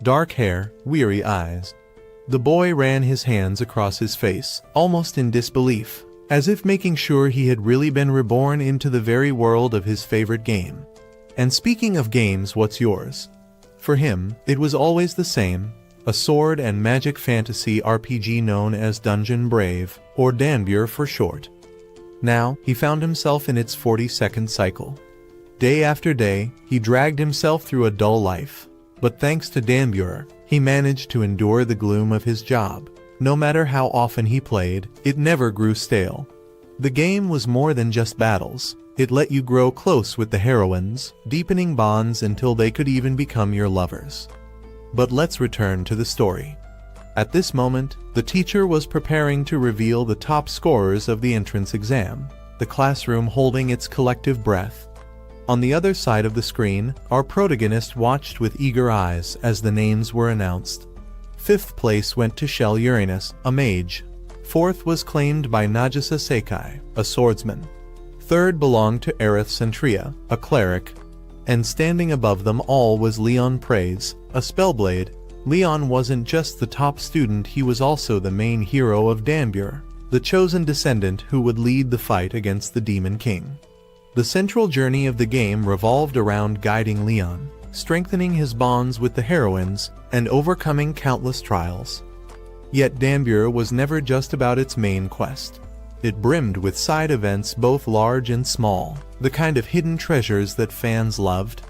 dark hair, weary eyes. The boy ran his hands across his face, almost in disbelief, as if making sure he had really been reborn into the very world of his favorite game. And speaking of games, what's yours? For him, it was always the same, a sword and magic fantasy RPG known as Dungeon Brave, or Danbur for short. Now, he found himself in its 40-second cycle. Day after day, he dragged himself through a dull life. But thanks to Danbur, he managed to endure the gloom of his job. No matter how often he played, it never grew stale. The game was more than just battles. It let you grow close with the heroines, deepening bonds until they could even become your lovers. But let's return to the story. At this moment, the teacher was preparing to reveal the top scorers of the entrance exam, the classroom holding its collective breath. On the other side of the screen, our protagonist watched with eager eyes as the names were announced. 5th place went to Shell Uranus, a mage. 4th was claimed by Nagisa Sekai, a swordsman. 3rd belonged to Aerith Centria, a cleric. And standing above them all was Leon Praise, a spellblade. Leon wasn't just the top student, he was also the main hero of Danbur, the chosen descendant who would lead the fight against the Demon King. The central journey of the game revolved around guiding Leon, strengthening his bonds with the heroines, and overcoming countless trials. Yet Danbur was never just about its main quest. It brimmed with side events both large and small, the kind of hidden treasures that fans loved,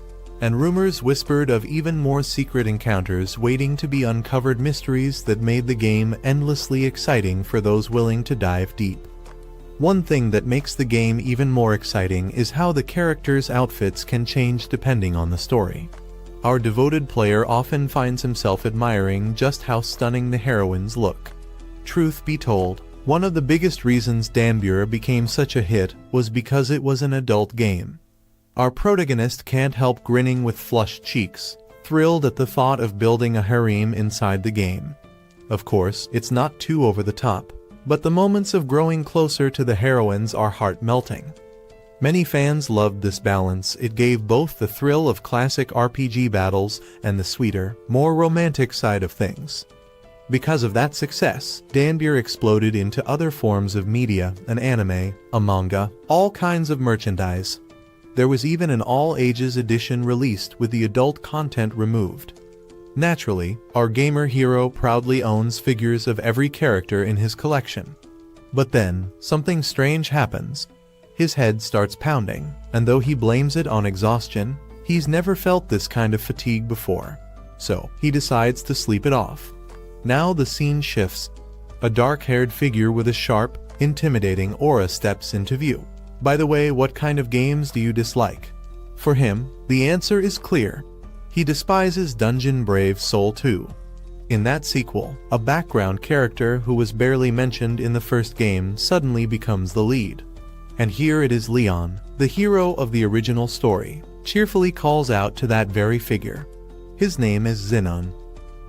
and rumors whispered of even more secret encounters waiting to be uncovered, mysteries that made the game endlessly exciting for those willing to dive deep. One thing that makes the game even more exciting is how the characters' outfits can change depending on the story. Our devoted player often finds himself admiring just how stunning the heroines look. Truth be told, one of the biggest reasons Danbur became such a hit was because it was an adult game. Our protagonist can't help grinning with flushed cheeks, thrilled at the thought of building a harem inside the game. Of course, it's not too over the top, but the moments of growing closer to the heroines are heart-melting. Many fans loved this balance. It gave both the thrill of classic RPG battles and the sweeter, more romantic side of things. Because of that success, Danbur exploded into other forms of media, an anime, a manga, all kinds of merchandise. There was even an all-ages edition released with the adult content removed. Naturally, our gamer hero proudly owns figures of every character in his collection. But then, something strange happens. His head starts pounding, and though he blames it on exhaustion, he's never felt this kind of fatigue before. So, he decides to sleep it off. Now the scene shifts. A dark-haired figure with a sharp, intimidating aura steps into view. By the way, what kind of games do you dislike? For him, the answer is clear. He despises Dungeon Brave Soul 2. In that sequel, a background character who was barely mentioned in the first game suddenly becomes the lead. And here it is Leon, the hero of the original story, cheerfully calls out to that very figure. His name is Zenon.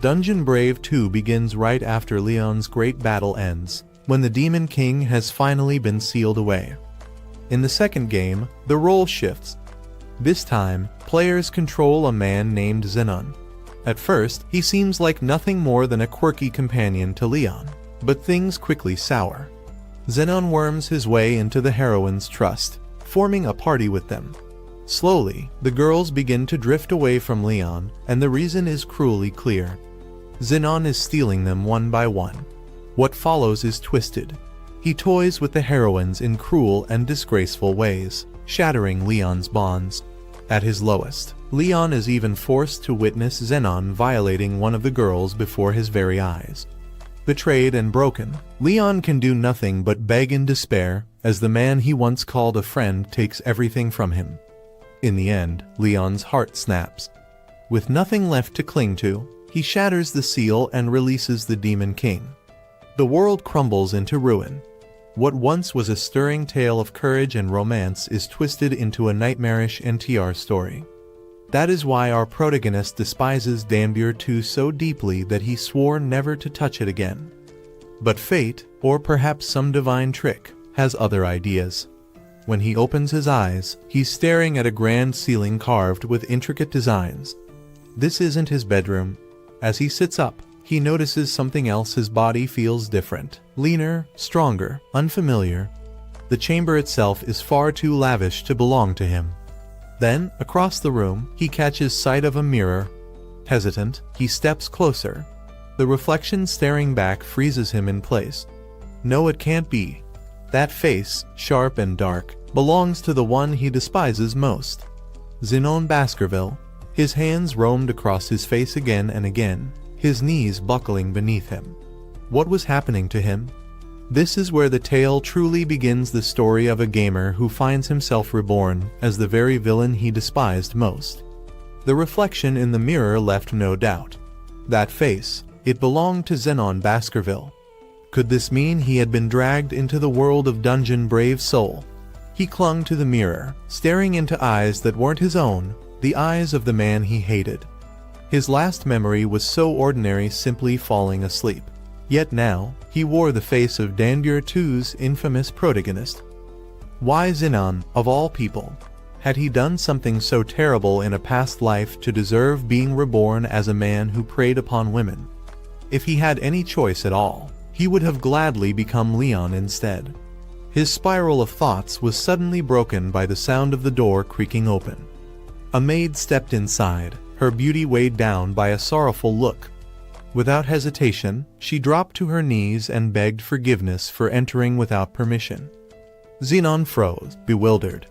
Dungeon Brave 2 begins right after Leon's great battle ends, when the Demon King has finally been sealed away. In the second game, the role shifts. This time, players control a man named Zenon. At first, he seems like nothing more than a quirky companion to Leon, but things quickly sour. Zenon worms his way into the heroines' trust, forming a party with them. Slowly, the girls begin to drift away from Leon, and the reason is cruelly clear. Zenon is stealing them one by one. What follows is twisted. He toys with the heroines in cruel and disgraceful ways, shattering Leon's bonds. At his lowest, Leon is even forced to witness Zenon violating one of the girls before his very eyes. Betrayed and broken, Leon can do nothing but beg in despair as the man he once called a friend takes everything from him. In the end, Leon's heart snaps. With nothing left to cling to, he shatters the seal and releases the Demon King. The world crumbles into ruin. What once was a stirring tale of courage and romance is twisted into a nightmarish NTR story. That is why our protagonist despises Danbur 2 so deeply that he swore never to touch it again. But fate, or perhaps some divine trick, has other ideas. When he opens his eyes, he's staring at a grand ceiling carved with intricate designs. This isn't his bedroom. As he sits up, he notices something else. His body feels different. Leaner, stronger, unfamiliar. The chamber itself is far too lavish to belong to him. Then, across the room, he catches sight of a mirror. Hesitant, he steps closer. The reflection staring back freezes him in place. No, it can't be. That face, sharp and dark, belongs to the one he despises most. Zenon Baskerville. His hands roamed across his face again and again, his knees buckling beneath him. What was happening to him? This is where the tale truly begins, the story of a gamer who finds himself reborn as the very villain he despised most. The reflection in the mirror left no doubt. That face, it belonged to Zenon Baskerville. Could this mean he had been dragged into the world of Dungeon? Brave soul. He clung to the mirror, staring into eyes that weren't his own, the eyes of the man he hated. His last memory was so ordinary, simply falling asleep. Yet now, he wore the face of Danbur II's infamous protagonist. Why Zenon, of all people? Had he done something so terrible in a past life to deserve being reborn as a man who preyed upon women? If he had any choice at all, he would have gladly become Leon instead. His spiral of thoughts was suddenly broken by the sound of the door creaking open. A maid stepped inside, her beauty weighed down by a sorrowful look. Without hesitation, she dropped to her knees and begged forgiveness for entering without permission. Zenon froze, bewildered.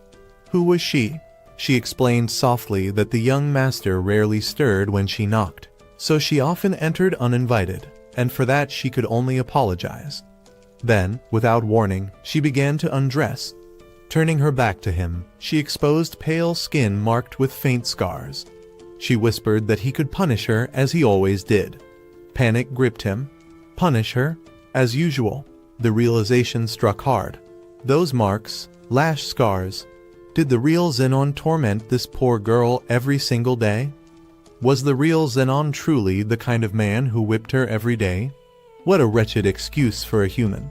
Who was she? She explained softly that the young master rarely stirred when she knocked, so she often entered uninvited, and for that she could only apologize. Then, without warning, she began to undress. Turning her back to him, she exposed pale skin marked with faint scars. She whispered that he could punish her as he always did. Panic gripped him. Punish her? As usual. The realization struck hard. Those marks, lash scars. Did the real Zenon torment this poor girl every single day? Was the real Zenon truly the kind of man who whipped her every day? What a wretched excuse for a human.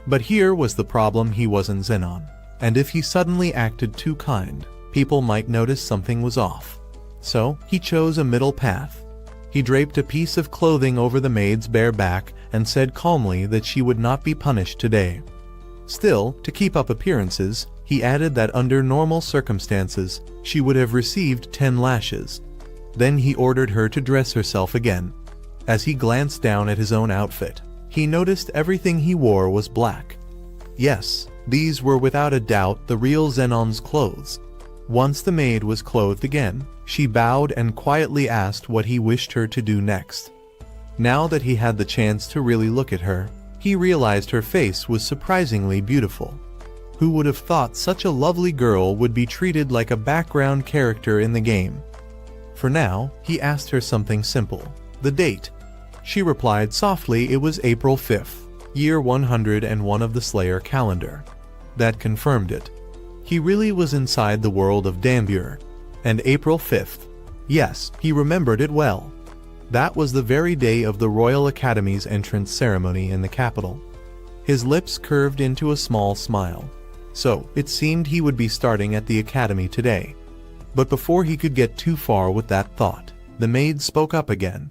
But here was the problem: he wasn't Zenon. And if he suddenly acted too kind, people might notice something was off. So, he chose a middle path. He draped a piece of clothing over the maid's bare back and said calmly that she would not be punished today. Still, to keep up appearances, he added that under normal circumstances, she would have received 10 lashes. Then he ordered her to dress herself again. As he glanced down at his own outfit, he noticed everything he wore was black. Yes, these were without a doubt the real Zenon's clothes. Once the maid was clothed again, she bowed and quietly asked what he wished her to do next. Now that he had the chance to really look at her, he realized her face was surprisingly beautiful. Who would have thought such a lovely girl would be treated like a background character in the game? For now, he asked her something simple. The date. She replied softly it was April 5th, year 101 of the Slayer calendar. That confirmed it. He really was inside the world of Danbur. And April 5th. Yes, he remembered it well. That was the very day of the Royal Academy's entrance ceremony in the capital. His lips curved into a small smile. So, it seemed he would be starting at the academy today. But before he could get too far with that thought, the maid spoke up again.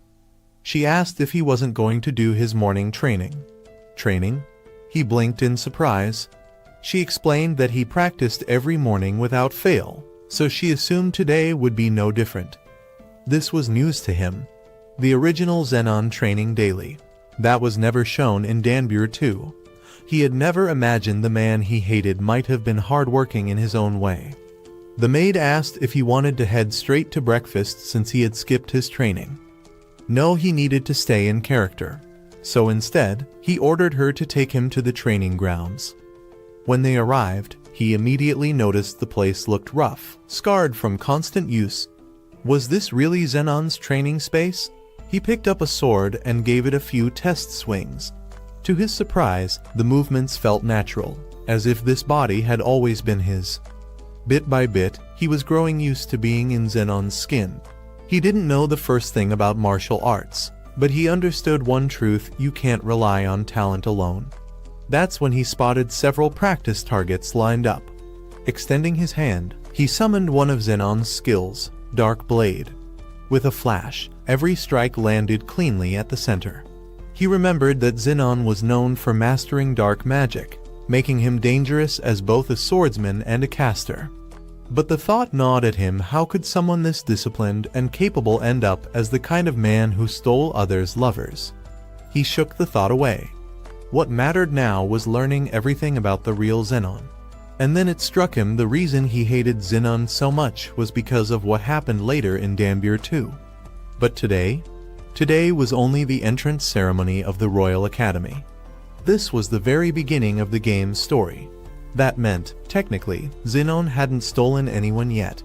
She asked if he wasn't going to do his morning training. Training? He blinked in surprise. She explained that he practiced every morning without fail, so she assumed today would be no different. This was news to him. The original Zenon training daily. That was never shown in Danbur 2. He had never imagined the man he hated might have been hardworking in his own way. The maid asked if he wanted to head straight to breakfast since he had skipped his training. No, he needed to stay in character. So instead, he ordered her to take him to the training grounds. When they arrived, he immediately noticed the place looked rough, scarred from constant use. Was this really Zenon's training space? He picked up a sword and gave it a few test swings. To his surprise, the movements felt natural, as if this body had always been his. Bit by bit, he was growing used to being in Zenon's skin. He didn't know the first thing about martial arts, but he understood one truth: you can't rely on talent alone. That's when he spotted several practice targets lined up. Extending his hand, he summoned one of Zenon's skills, Dark Blade. With a flash, every strike landed cleanly at the center. He remembered that Zenon was known for mastering dark magic, making him dangerous as both a swordsman and a caster. But the thought gnawed at him: how could someone this disciplined and capable end up as the kind of man who stole others' lovers? He shook the thought away. What mattered now was learning everything about the real Zenon. And then it struck him: the reason he hated Zenon so much was because of what happened later in Danbyr 2. But today was only the entrance ceremony of the Royal Academy. This was the very beginning of the game's story. That meant, technically, Zenon hadn't stolen anyone yet.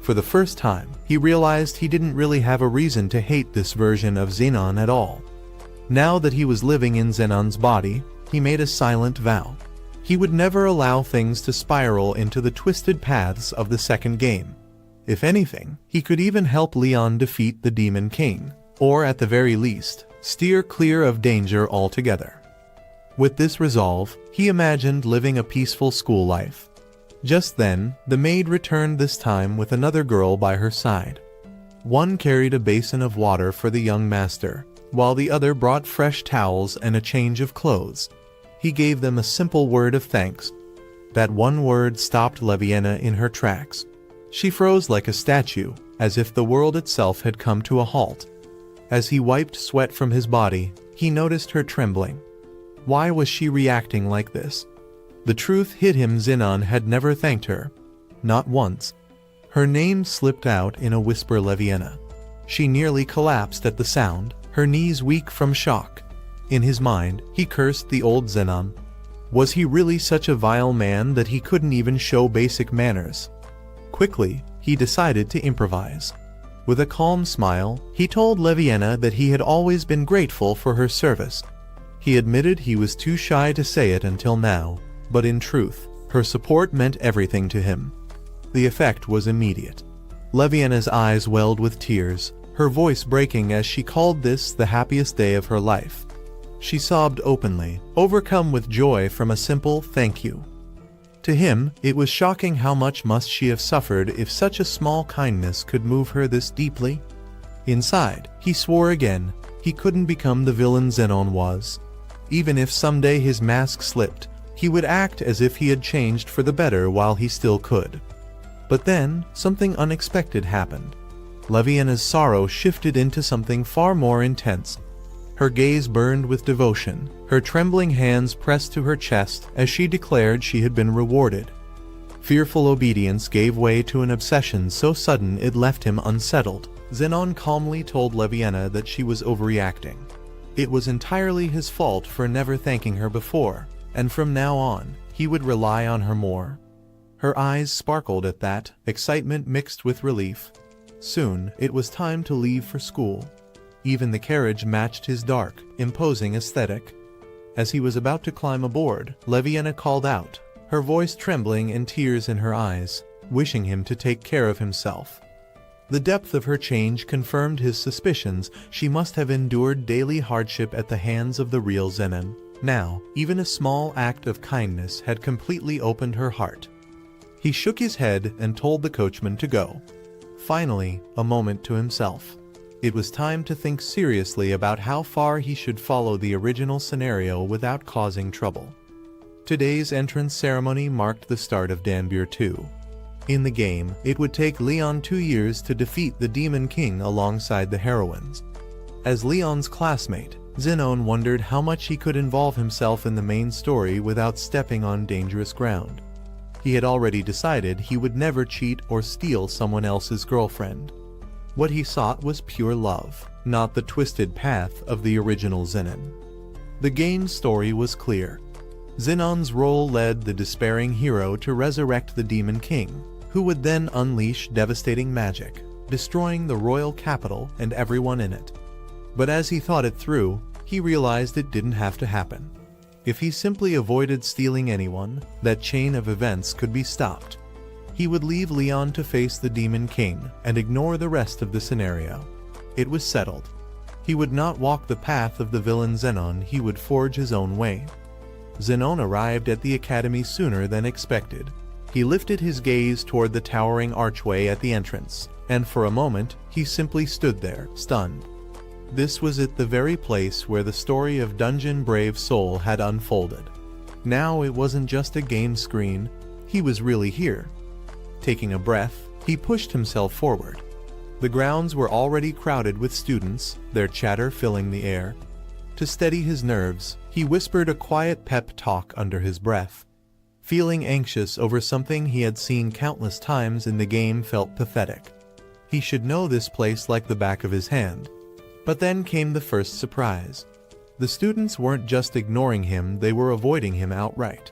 For the first time, he realized he didn't really have a reason to hate this version of Zenon at all. Now that he was living in Zenon's body, he made a silent vow. He would never allow things to spiral into the twisted paths of the second game. If anything, he could even help Leon defeat the Demon King, or at the very least, steer clear of danger altogether. With this resolve, he imagined living a peaceful school life. Just then, the maid returned, this time with another girl by her side. One carried a basin of water for the young master, while the other brought fresh towels and a change of clothes. He gave them a simple word of thanks. That one word stopped Leviena in her tracks. She froze like a statue, as if the world itself had come to a halt. As he wiped sweat from his body, he noticed her trembling. Why was she reacting like this? The truth hit him: Zenon had never thanked her. Not once. Her name slipped out in a whisper: Leviena. She nearly collapsed at the sound, her knees weak from shock. In his mind, he cursed the old Zenon. Was he really such a vile man that he couldn't even show basic manners? Quickly, he decided to improvise. With a calm smile, he told Leviena that he had always been grateful for her service. He admitted he was too shy to say it until now, but in truth, her support meant everything to him. The effect was immediate. Leviena's eyes welled with tears, her voice breaking as she called this the happiest day of her life. She sobbed openly, overcome with joy from a simple thank you. To him, it was shocking how much must she have suffered if such a small kindness could move her this deeply. Inside, he swore again, he couldn't become the villain Zenon was. Even if someday his mask slipped, he would act as if he had changed for the better while he still could. But then, something unexpected happened. Leviena's sorrow shifted into something far more intense. Her gaze burned with devotion, her trembling hands pressed to her chest as she declared she had been rewarded. Fearful obedience gave way to an obsession so sudden it left him unsettled. Zenon calmly told Leviena that she was overreacting. It was entirely his fault for never thanking her before, and from now on, he would rely on her more. Her eyes sparkled at that, excitement mixed with relief. Soon, it was time to leave for school. Even the carriage matched his dark, imposing aesthetic. As he was about to climb aboard, Leviena called out, her voice trembling and tears in her eyes, wishing him to take care of himself. The depth of her change confirmed his suspicions. She must have endured daily hardship at the hands of the real Zenon. Now, even a small act of kindness had completely opened her heart. He shook his head and told the coachman to go. Finally, a moment to himself. It was time to think seriously about how far he should follow the original scenario without causing trouble. Today's entrance ceremony marked the start of Danbyr 2. In the game, it would take Leon 2 years to defeat the Demon King alongside the heroines. As Leon's classmate, Zenon wondered how much he could involve himself in the main story without stepping on dangerous ground. He had already decided he would never cheat or steal someone else's girlfriend. What he sought was pure love, not the twisted path of the original Zenon. The game's story was clear. Zenon's role led the despairing hero to resurrect the Demon King, who would then unleash devastating magic, destroying the royal capital and everyone in it. But as he thought it through, he realized it didn't have to happen. If he simply avoided stealing anyone, that chain of events could be stopped. He would leave Leon to face the Demon King and ignore the rest of the scenario. It was settled. He would not walk the path of the villain Zenon, he would forge his own way. Zenon arrived at the academy sooner than expected. He lifted his gaze toward the towering archway at the entrance, and for a moment, he simply stood there, stunned. This was the very place where the story of Dungeon Brave Soul had unfolded. Now it wasn't just a game screen, he was really here. Taking a breath, he pushed himself forward. The grounds were already crowded with students, their chatter filling the air. To steady his nerves, he whispered a quiet pep talk under his breath. Feeling anxious over something he had seen countless times in the game felt pathetic. He should know this place like the back of his hand. But then came the first surprise. The students weren't just ignoring him, they were avoiding him outright.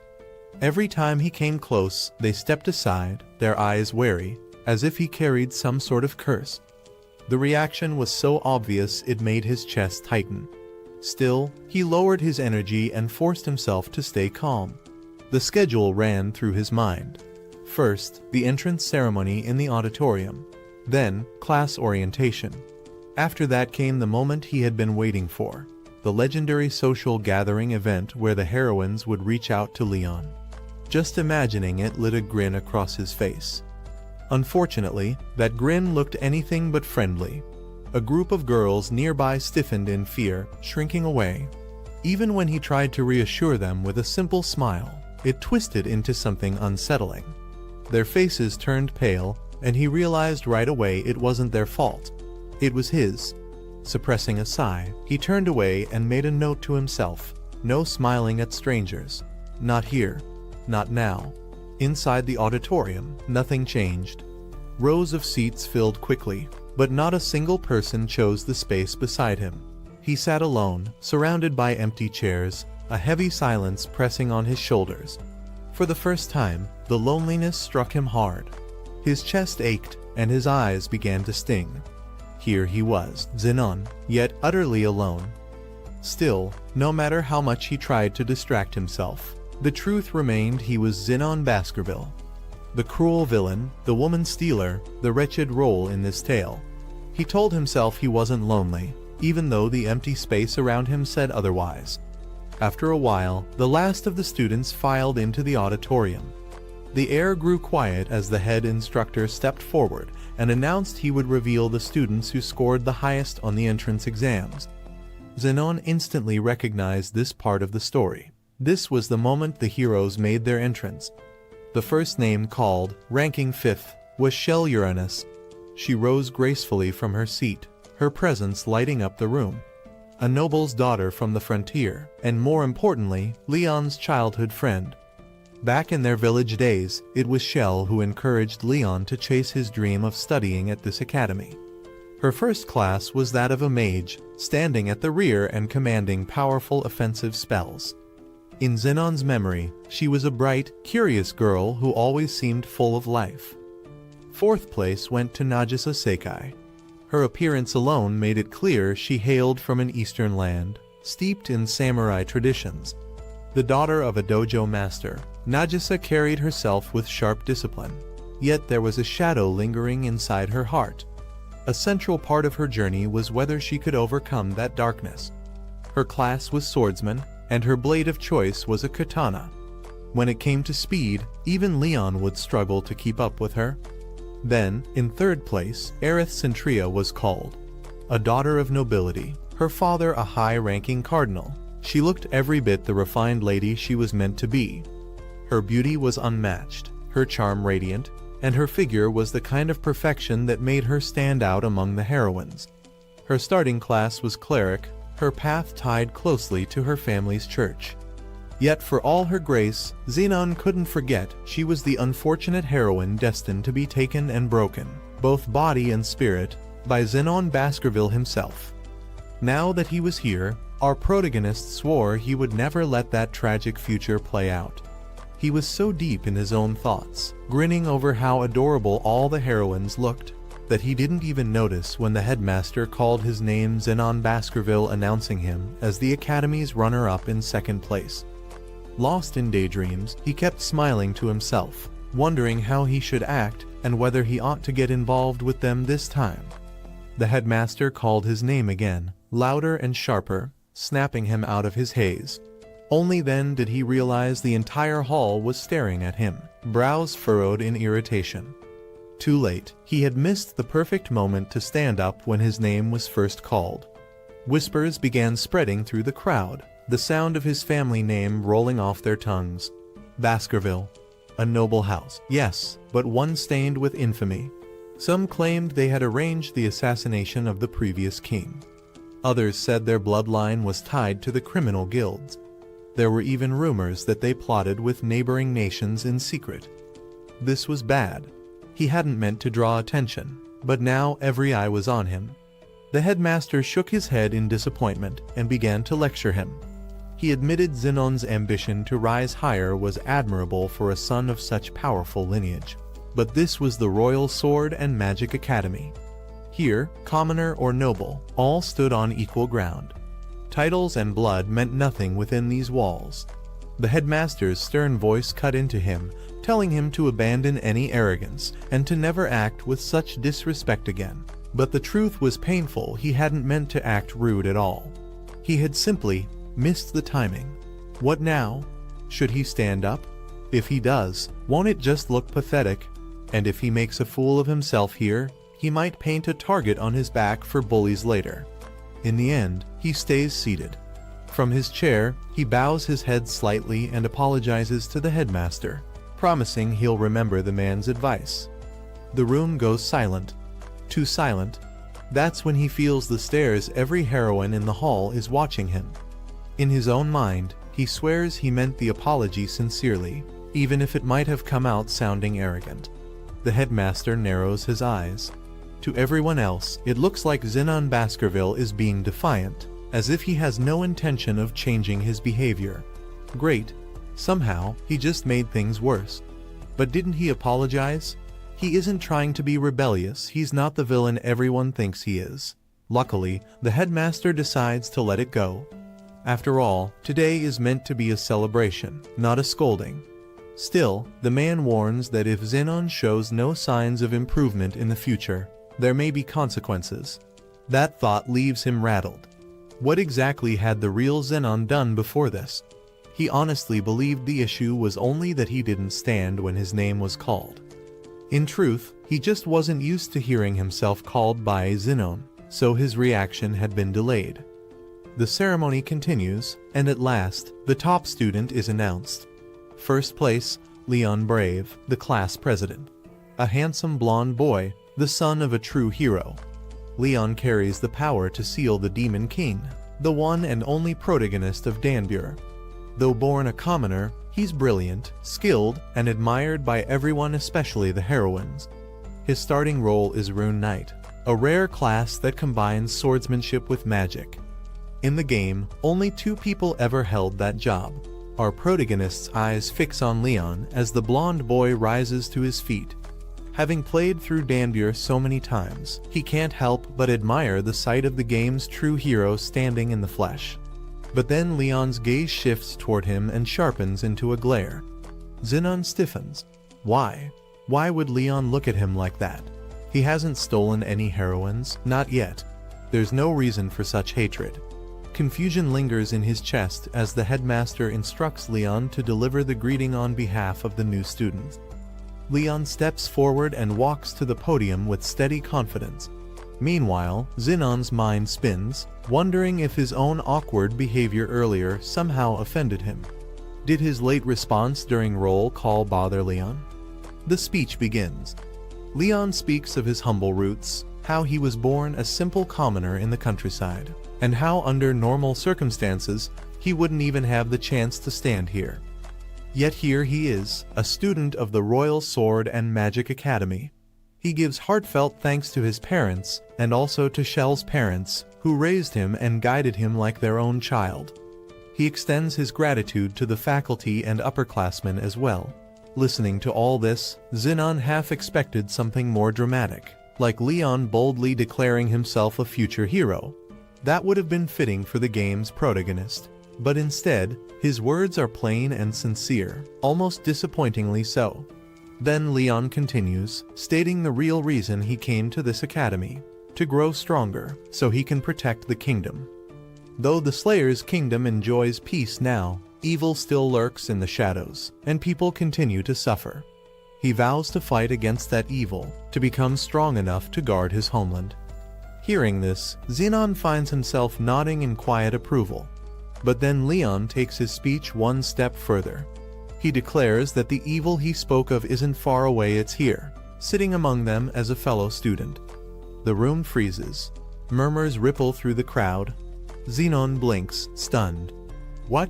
Every time he came close, they stepped aside, their eyes wary, as if he carried some sort of curse. The reaction was so obvious it made his chest tighten. Still, he lowered his energy and forced himself to stay calm. The schedule ran through his mind. First, the entrance ceremony in the auditorium. Then, class orientation. After that came the moment he had been waiting for. The legendary social gathering event where the heroines would reach out to Leon. Just imagining it lit a grin across his face. Unfortunately, that grin looked anything but friendly. A group of girls nearby stiffened in fear, shrinking away. Even when he tried to reassure them with a simple smile, it twisted into something unsettling. Their faces turned pale, and he realized right away it wasn't their fault. It was his. Suppressing a sigh, he turned away and made a note to himself. No smiling at strangers. Not here. Not now. Inside the auditorium, nothing changed. Rows of seats filled quickly, but not a single person chose the space beside him. He sat alone, surrounded by empty chairs, a heavy silence pressing on his shoulders. For the first time, the loneliness struck him hard. His chest ached, and his eyes began to sting. Here he was, Zenon, yet utterly alone. Still, no matter how much he tried to distract himself, the truth remained: he was Zenon Baskerville. The cruel villain, the woman stealer, the wretched role in this tale. He told himself he wasn't lonely, even though the empty space around him said otherwise. After a while, the last of the students filed into the auditorium. The air grew quiet as the head instructor stepped forward and announced he would reveal the students who scored the highest on the entrance exams. Zenon instantly recognized this part of the story. This was the moment the heroes made their entrance. The first name called, ranking 5th, was Shell Uranus. She rose gracefully from her seat, her presence lighting up the room. A noble's daughter from the frontier, and more importantly, Leon's childhood friend. Back in their village days, it was Shell who encouraged Leon to chase his dream of studying at this academy. Her first class was that of a mage, standing at the rear and commanding powerful offensive spells. In Zenon's memory, she was a bright, curious girl who always seemed full of life. Fourth place went to Nagisa Sekai. Her appearance alone made it clear she hailed from an eastern land, steeped in samurai traditions. The daughter of a dojo master, Nagisa carried herself with sharp discipline. Yet there was a shadow lingering inside her heart. A central part of her journey was whether she could overcome that darkness. Her class was swordsman, and her blade of choice was a katana. When it came to speed, even Leon would struggle to keep up with her. Then, in third place, Aerith Centria was called. A daughter of nobility, her father a high-ranking cardinal. She looked every bit the refined lady she was meant to be. Her beauty was unmatched, her charm radiant, and her figure was the kind of perfection that made her stand out among the heroines. Her starting class was cleric, her path tied closely to her family's church. Yet for all her grace, Zenon couldn't forget she was the unfortunate heroine destined to be taken and broken, both body and spirit, by Zenon Baskerville himself. Now that he was here, our protagonist swore he would never let that tragic future play out. He was so deep in his own thoughts, grinning over how adorable all the heroines looked, that he didn't even notice when the headmaster called his name Zenon Baskerville, announcing him as the academy's runner-up in second place. Lost in daydreams, he kept smiling to himself, wondering how he should act and whether he ought to get involved with them this time. The headmaster called his name again, louder and sharper, snapping him out of his haze. Only then did he realize the entire hall was staring at him, brows furrowed in irritation. Too late, he had missed the perfect moment to stand up when his name was first called. Whispers began spreading through the crowd, the sound of his family name rolling off their tongues. Baskerville. A noble house, yes, but one stained with infamy. Some claimed they had arranged the assassination of the previous king. Others said their bloodline was tied to the criminal guilds. There were even rumors that they plotted with neighboring nations in secret. This was bad. He hadn't meant to draw attention, but now every eye was on him. The headmaster shook his head in disappointment and began to lecture him. He admitted Zenon's ambition to rise higher was admirable for a son of such powerful lineage. But this was the Royal Sword and Magic Academy. Here, commoner or noble, all stood on equal ground. Titles and blood meant nothing within these walls. The headmaster's stern voice cut into him, telling him to abandon any arrogance and to never act with such disrespect again. But the truth was painful. He hadn't meant to act rude at all. He had simply missed the timing. What now? Should he stand up? If he does, won't it just look pathetic? And if he makes a fool of himself here, he might paint a target on his back for bullies later. In the end, he stays seated. From his chair, he bows his head slightly and apologizes to the headmaster, promising he'll remember the man's advice. The room goes silent. Too silent. That's when he feels the stares every heroine in the hall is watching him. In his own mind, he swears he meant the apology sincerely, even if it might have come out sounding arrogant. The headmaster narrows his eyes. To everyone else, it looks like Zenon Baskerville is being defiant, as if he has no intention of changing his behavior. Great. Somehow, he just made things worse. But didn't he apologize? He isn't trying to be rebellious. He's not the villain everyone thinks he is. Luckily, the headmaster decides to let it go. After all, today is meant to be a celebration, not a scolding. Still, the man warns that if Zenon shows no signs of improvement in the future, there may be consequences. That thought leaves him rattled. What exactly had the real Zenon done before this? He honestly believed the issue was only that he didn't stand when his name was called. In truth, he just wasn't used to hearing himself called by Zenon, so his reaction had been delayed. The ceremony continues, and at last, the top student is announced. First place, Leon Brave, the class president. A handsome blonde boy, the son of a true hero. Leon carries the power to seal the Demon King, the one and only protagonist of Danbur. Though born a commoner, he's brilliant, skilled, and admired by everyone, especially the heroines. His starting role is Rune Knight, a rare class that combines swordsmanship with magic. In the game, only 2 people ever held that job. Our protagonist's eyes fix on Leon as the blonde boy rises to his feet. Having played through Danbur so many times, he can't help but admire the sight of the game's true hero standing in the flesh. But then Leon's gaze shifts toward him and sharpens into a glare. Zenon stiffens. Why? Why would Leon look at him like that? He hasn't stolen any heroines, not yet. There's no reason for such hatred. Confusion lingers in his chest as the headmaster instructs Leon to deliver the greeting on behalf of the new students. Leon steps forward and walks to the podium with steady confidence. Meanwhile, Zenon's mind spins, wondering if his own awkward behavior earlier somehow offended him. Did his late response during roll call bother Leon? The speech begins. Leon speaks of his humble roots, how he was born a simple commoner in the countryside, and how under normal circumstances, he wouldn't even have the chance to stand here. Yet here he is, a student of the Royal Sword and Magic Academy. He gives heartfelt thanks to his parents, and also to Shell's parents, who raised him and guided him like their own child. He extends his gratitude to the faculty and upperclassmen as well. Listening to all this, Zenon half expected something more dramatic, like Leon boldly declaring himself a future hero. That would have been fitting for the game's protagonist. But instead, his words are plain and sincere, almost disappointingly so. Then Leon continues, stating the real reason he came to this academy: to grow stronger, so he can protect the kingdom. Though the Slayer's kingdom enjoys peace now, evil still lurks in the shadows, and people continue to suffer. He vows to fight against that evil, to become strong enough to guard his homeland. Hearing this, Zenon finds himself nodding in quiet approval. But then Leon takes his speech one step further. He declares that the evil he spoke of isn't far away, it's here, sitting among them as a fellow student. The room freezes. Murmurs ripple through the crowd. Zenon blinks, stunned. What?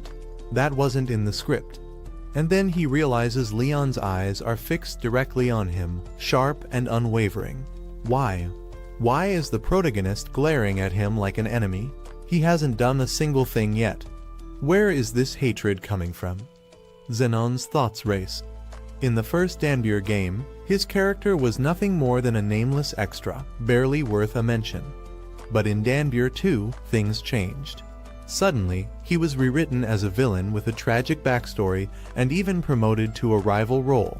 That wasn't in the script. And then he realizes Leon's eyes are fixed directly on him, sharp and unwavering. Why? Why is the protagonist glaring at him like an enemy? He hasn't done a single thing yet. Where is this hatred coming from? Zenon's thoughts race. In the first Danbyr game, his character was nothing more than a nameless extra, barely worth a mention. But in Danbyr 2, things changed. Suddenly, he was rewritten as a villain with a tragic backstory and even promoted to a rival role.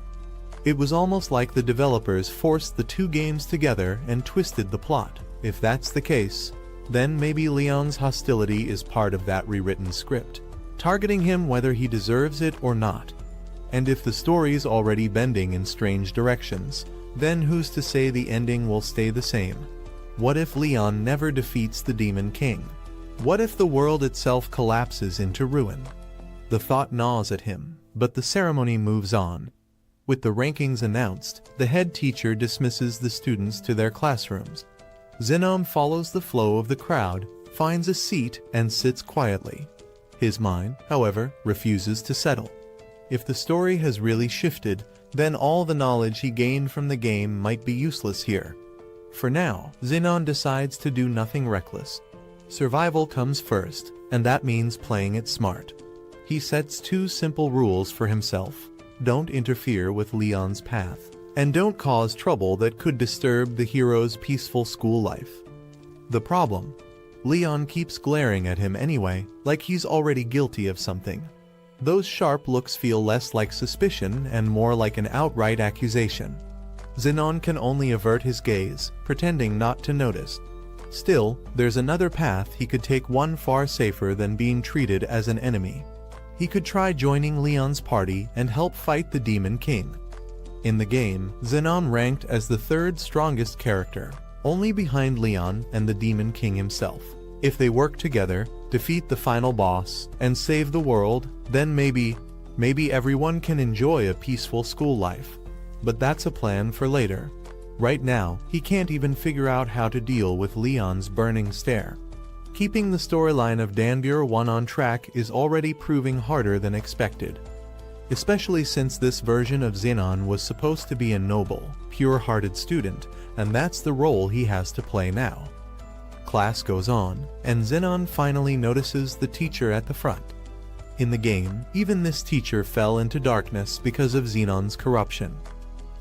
It was almost like the developers forced the two games together and twisted the plot. If that's the case, then maybe Leon's hostility is part of that rewritten script, targeting him whether he deserves it or not. And if the story's already bending in strange directions, then who's to say the ending will stay the same? What if Leon never defeats the Demon King? What if the world itself collapses into ruin? The thought gnaws at him, but the ceremony moves on. With the rankings announced, the head teacher dismisses the students to their classrooms. Zenon follows the flow of the crowd, finds a seat, and sits quietly. His mind, however, refuses to settle. If the story has really shifted, then all the knowledge he gained from the game might be useless here. For now, Zenon decides to do nothing reckless. Survival comes first, and that means playing it smart. He sets two simple rules for himself. Don't interfere with Leon's path, and don't cause trouble that could disturb the hero's peaceful school life. The problem? Leon keeps glaring at him anyway, like he's already guilty of something. Those sharp looks feel less like suspicion and more like an outright accusation. Zenon can only avert his gaze, pretending not to notice. Still, there's another path he could take, one far safer than being treated as an enemy. He could try joining Leon's party and help fight the Demon King. In the game, Zenon ranked as the third strongest character, only behind Leon and the Demon King himself. If they work together, defeat the final boss, and save the world, then maybe everyone can enjoy a peaceful school life. But that's a plan for later. Right now, he can't even figure out how to deal with Leon's burning stare. Keeping the storyline of Danbyr 1 on track is already proving harder than expected. Especially since this version of Zenon was supposed to be a noble, pure-hearted student, and that's the role he has to play now. Class goes on, and Zenon finally notices the teacher at the front. In the game, even this teacher fell into darkness because of Zenon's corruption.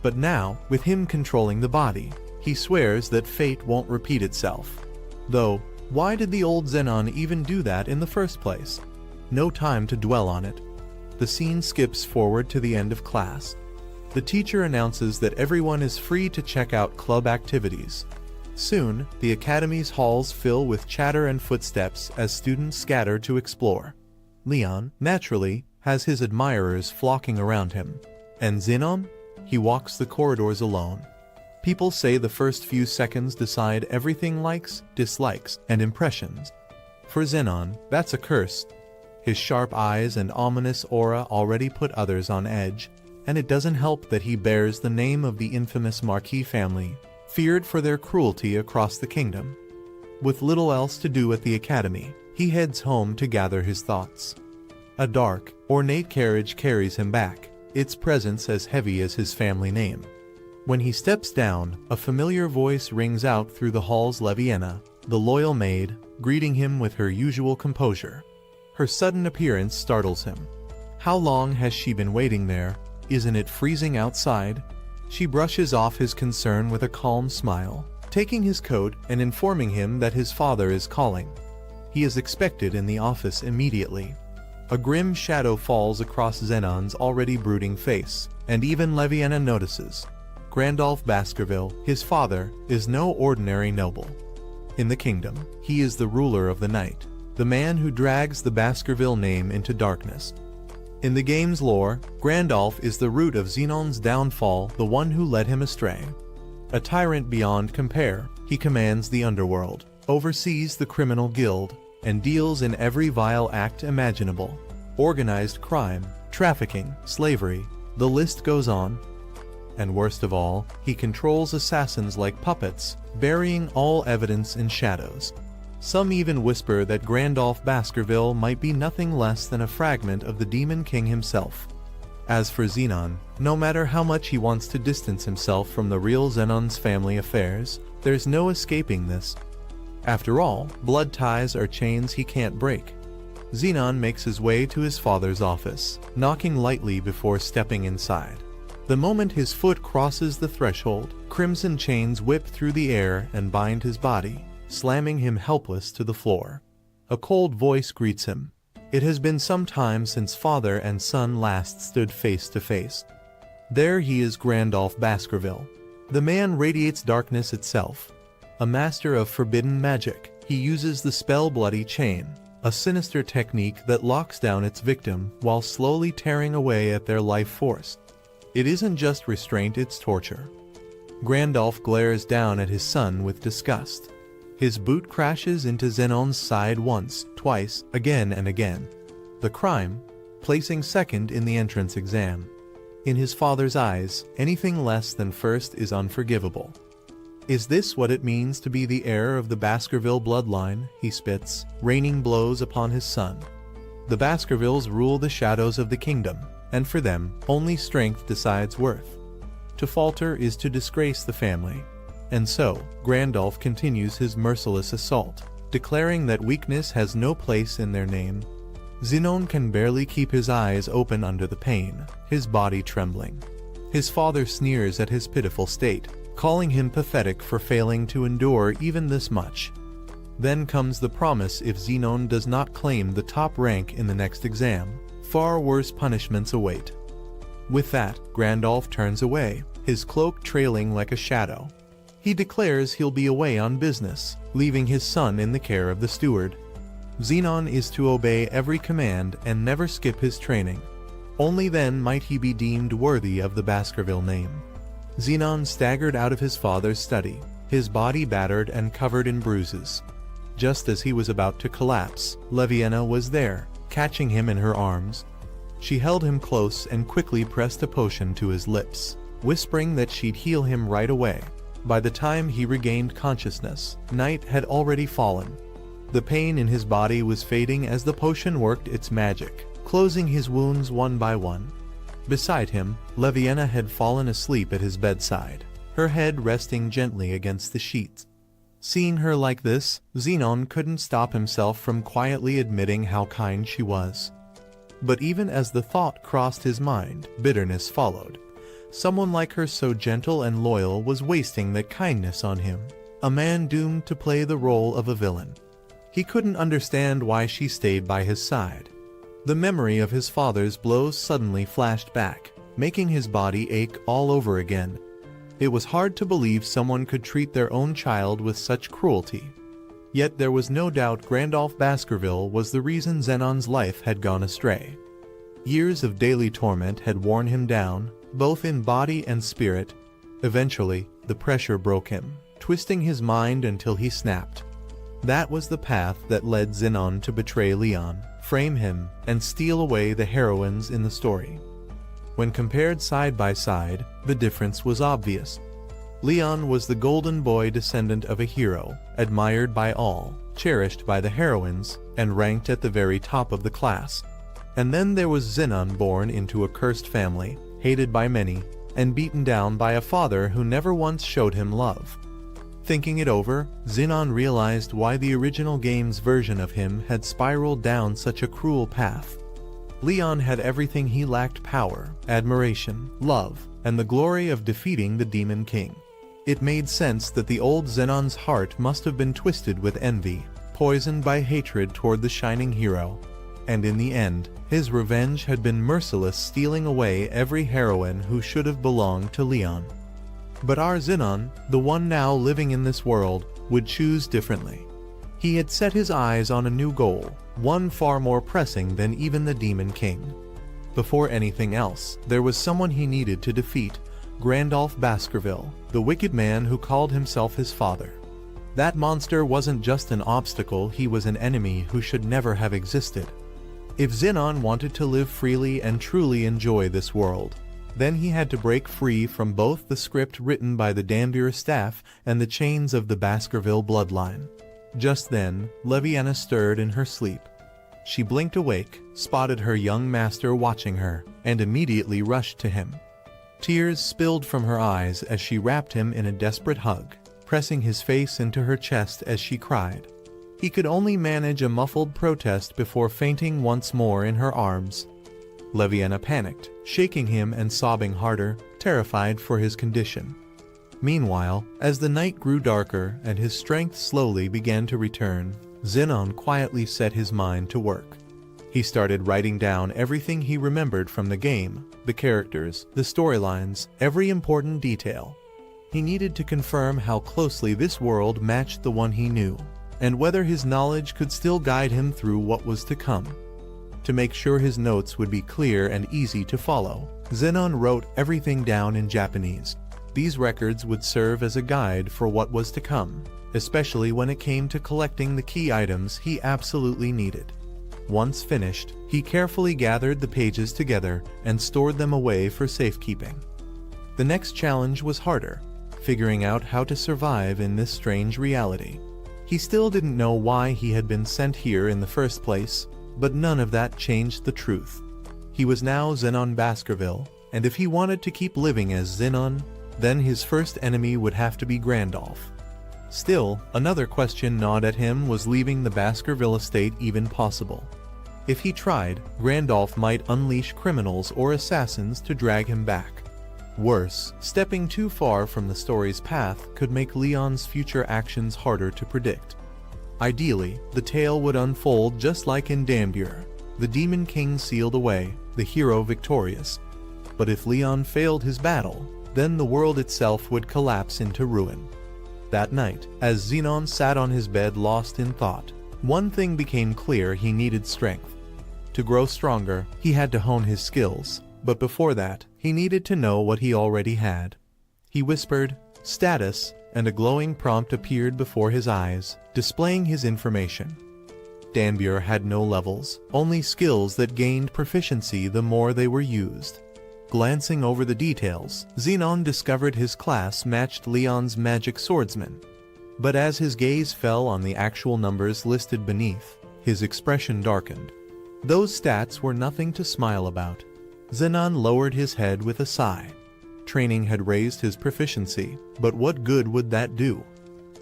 But now, with him controlling the body, he swears that fate won't repeat itself. Though, why did the old Zenon even do that in the first place? No time to dwell on it. The scene skips forward to the end of class. The teacher announces that everyone is free to check out club activities. Soon, the academy's halls fill with chatter and footsteps as students scatter to explore. Leon, naturally, has his admirers flocking around him. And Zenon? He walks the corridors alone. People say the first few seconds decide everything: likes, dislikes, and impressions. For Zenon, that's a curse. His sharp eyes and ominous aura already put others on edge, and it doesn't help that he bears the name of the infamous Marquis family, feared for their cruelty across the kingdom. With little else to do at the academy, he heads home to gather his thoughts. A dark, ornate carriage carries him back, its presence as heavy as his family name. When he steps down, a familiar voice rings out through the hall's Leviana, the loyal maid, greeting him with her usual composure. Her sudden appearance startles him. How long has she been waiting there? Isn't it freezing outside? She brushes off his concern with a calm smile, taking his coat and informing him that his father is calling. He is expected in the office immediately. A grim shadow falls across Zenon's already brooding face, and even Leviana notices. Gandalf Baskerville, his father, is no ordinary noble. In the kingdom, he is the ruler of the night, the man who drags the Baskerville name into darkness. In the game's lore, Gandalf is the root of Zenon's downfall, the one who led him astray. A tyrant beyond compare, he commands the underworld, oversees the criminal guild, and deals in every vile act imaginable. Organized crime, trafficking, slavery, the list goes on. And worst of all, he controls assassins like puppets, burying all evidence in shadows. Some even whisper that Gandalf Baskerville might be nothing less than a fragment of the Demon King himself. As for Zenon, no matter how much he wants to distance himself from the real Zenon's family affairs, there's no escaping this. After all, blood ties are chains he can't break. Zenon makes his way to his father's office, knocking lightly before stepping inside. The moment his foot crosses the threshold, crimson chains whip through the air and bind his body, slamming him helpless to the floor. A cold voice greets him. It has been some time since father and son last stood face to face. There he is, Gandalf Baskerville. The man radiates darkness itself. A master of forbidden magic, he uses the spell Bloody Chain, a sinister technique that locks down its victim while slowly tearing away at their life force. It isn't just restraint, it's torture. Gandalf glares down at his son with disgust. His boot crashes into Zenon's side once, twice, again and again. The crime? Placing second in the entrance exam. In his father's eyes, anything less than first is unforgivable. Is this what it means to be the heir of the Baskerville bloodline? He spits, raining blows upon his son. The Baskervilles rule the shadows of the kingdom, and for them, only strength decides worth. To falter is to disgrace the family. And so, Gandalf continues his merciless assault, declaring that weakness has no place in their name. Zenon can barely keep his eyes open under the pain, his body trembling. His father sneers at his pitiful state, calling him pathetic for failing to endure even this much. Then comes the promise: if Zenon does not claim the top rank in the next exam, far worse punishments await. With that, Gandalf turns away, his cloak trailing like a shadow. He declares he'll be away on business, leaving his son in the care of the steward. Zenon is to obey every command and never skip his training. Only then might he be deemed worthy of the Baskerville name. Zenon staggered out of his father's study, his body battered and covered in bruises. Just as he was about to collapse, Leviena was there, catching him in her arms. She held him close and quickly pressed a potion to his lips, whispering that she'd heal him right away. By the time he regained consciousness, night had already fallen. The pain in his body was fading as the potion worked its magic, closing his wounds one by one. Beside him, Leviena had fallen asleep at his bedside, her head resting gently against the sheets. Seeing her like this, Zenon couldn't stop himself from quietly admitting how kind she was. But even as the thought crossed his mind, bitterness followed. Someone like her, so gentle and loyal, was wasting that kindness on him, a man doomed to play the role of a villain. He couldn't understand why she stayed by his side. The memory of his father's blows suddenly flashed back, making his body ache all over again. It was hard to believe someone could treat their own child with such cruelty. Yet there was no doubt Gandalf Baskerville was the reason Zenon's life had gone astray. Years of daily torment had worn him down, both in body and spirit. Eventually, the pressure broke him, twisting his mind until he snapped. That was the path that led Zenon to betray Leon, frame him, and steal away the heroines in the story. When compared side by side, the difference was obvious. Leon was the golden boy descendant of a hero, admired by all, cherished by the heroines, and ranked at the very top of the class. And then there was Zenon, born into a cursed family, hated by many, and beaten down by a father who never once showed him love. Thinking it over, Zenon realized why the original game's version of him had spiraled down such a cruel path. Leon had everything he lacked: power, admiration, love, and the glory of defeating the Demon King. It made sense that the old Zenon's heart must have been twisted with envy, poisoned by hatred toward the shining hero. And in the end, his revenge had been merciless, stealing away every heroine who should have belonged to Leon. But our Zenon, the one now living in this world, would choose differently. He had set his eyes on a new goal, one far more pressing than even the Demon King. Before anything else, there was someone he needed to defeat, Gandalf Baskerville, the wicked man who called himself his father. That monster wasn't just an obstacle, he was an enemy who should never have existed. If Zenon wanted to live freely and truly enjoy this world, then he had to break free from both the script written by the Dambur staff and the chains of the Baskerville bloodline. Just then, Leviana stirred in her sleep. She blinked awake, spotted her young master watching her, and immediately rushed to him. Tears spilled from her eyes as she wrapped him in a desperate hug, pressing his face into her chest as she cried. He could only manage a muffled protest before fainting once more in her arms. Leviana panicked, shaking him and sobbing harder, terrified for his condition. Meanwhile, as the night grew darker and his strength slowly began to return, Zenon quietly set his mind to work. He started writing down everything he remembered from the game, the characters, the storylines, every important detail. He needed to confirm how closely this world matched the one he knew, and whether his knowledge could still guide him through what was to come. To make sure his notes would be clear and easy to follow, Zenon wrote everything down in Japanese. These records would serve as a guide for what was to come, especially when it came to collecting the key items he absolutely needed. Once finished, he carefully gathered the pages together and stored them away for safekeeping. The next challenge was harder, figuring out how to survive in this strange reality. He still didn't know why he had been sent here in the first place, but none of that changed the truth. He was now Zenon Baskerville, and if he wanted to keep living as Zenon, then his first enemy would have to be Gandalf. Still, another question gnawed at him: was leaving the Baskerville estate even possible? If he tried, Gandalf might unleash criminals or assassins to drag him back. Worse, stepping too far from the story's path could make Leon's future actions harder to predict. Ideally, the tale would unfold just like in Dambur, the Demon King sealed away, the hero victorious. But if Leon failed his battle, then the world itself would collapse into ruin. That night, as Zenon sat on his bed lost in thought, one thing became clear: he needed strength. To grow stronger, he had to hone his skills, but before that, he needed to know what he already had. He whispered, "Status," and a glowing prompt appeared before his eyes, displaying his information. Dambur had no levels, only skills that gained proficiency the more they were used. Glancing over the details, Zenon discovered his class matched Leon's magic swordsman. But as his gaze fell on the actual numbers listed beneath, his expression darkened. Those stats were nothing to smile about. Zenon lowered his head with a sigh. Training had raised his proficiency, but what good would that do?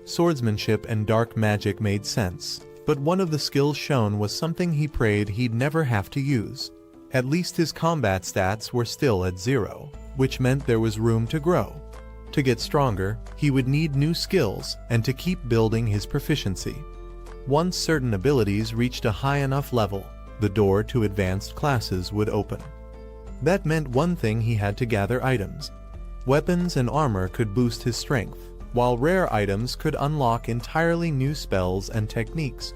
Swordsmanship and dark magic made sense, but one of the skills shown was something he prayed he'd never have to use. At least his combat stats were still at 0, which meant there was room to grow. To get stronger, he would need new skills and to keep building his proficiency. Once certain abilities reached a high enough level, the door to advanced classes would open. That meant one thing: he had to gather items. Weapons and armor could boost his strength, while rare items could unlock entirely new spells and techniques.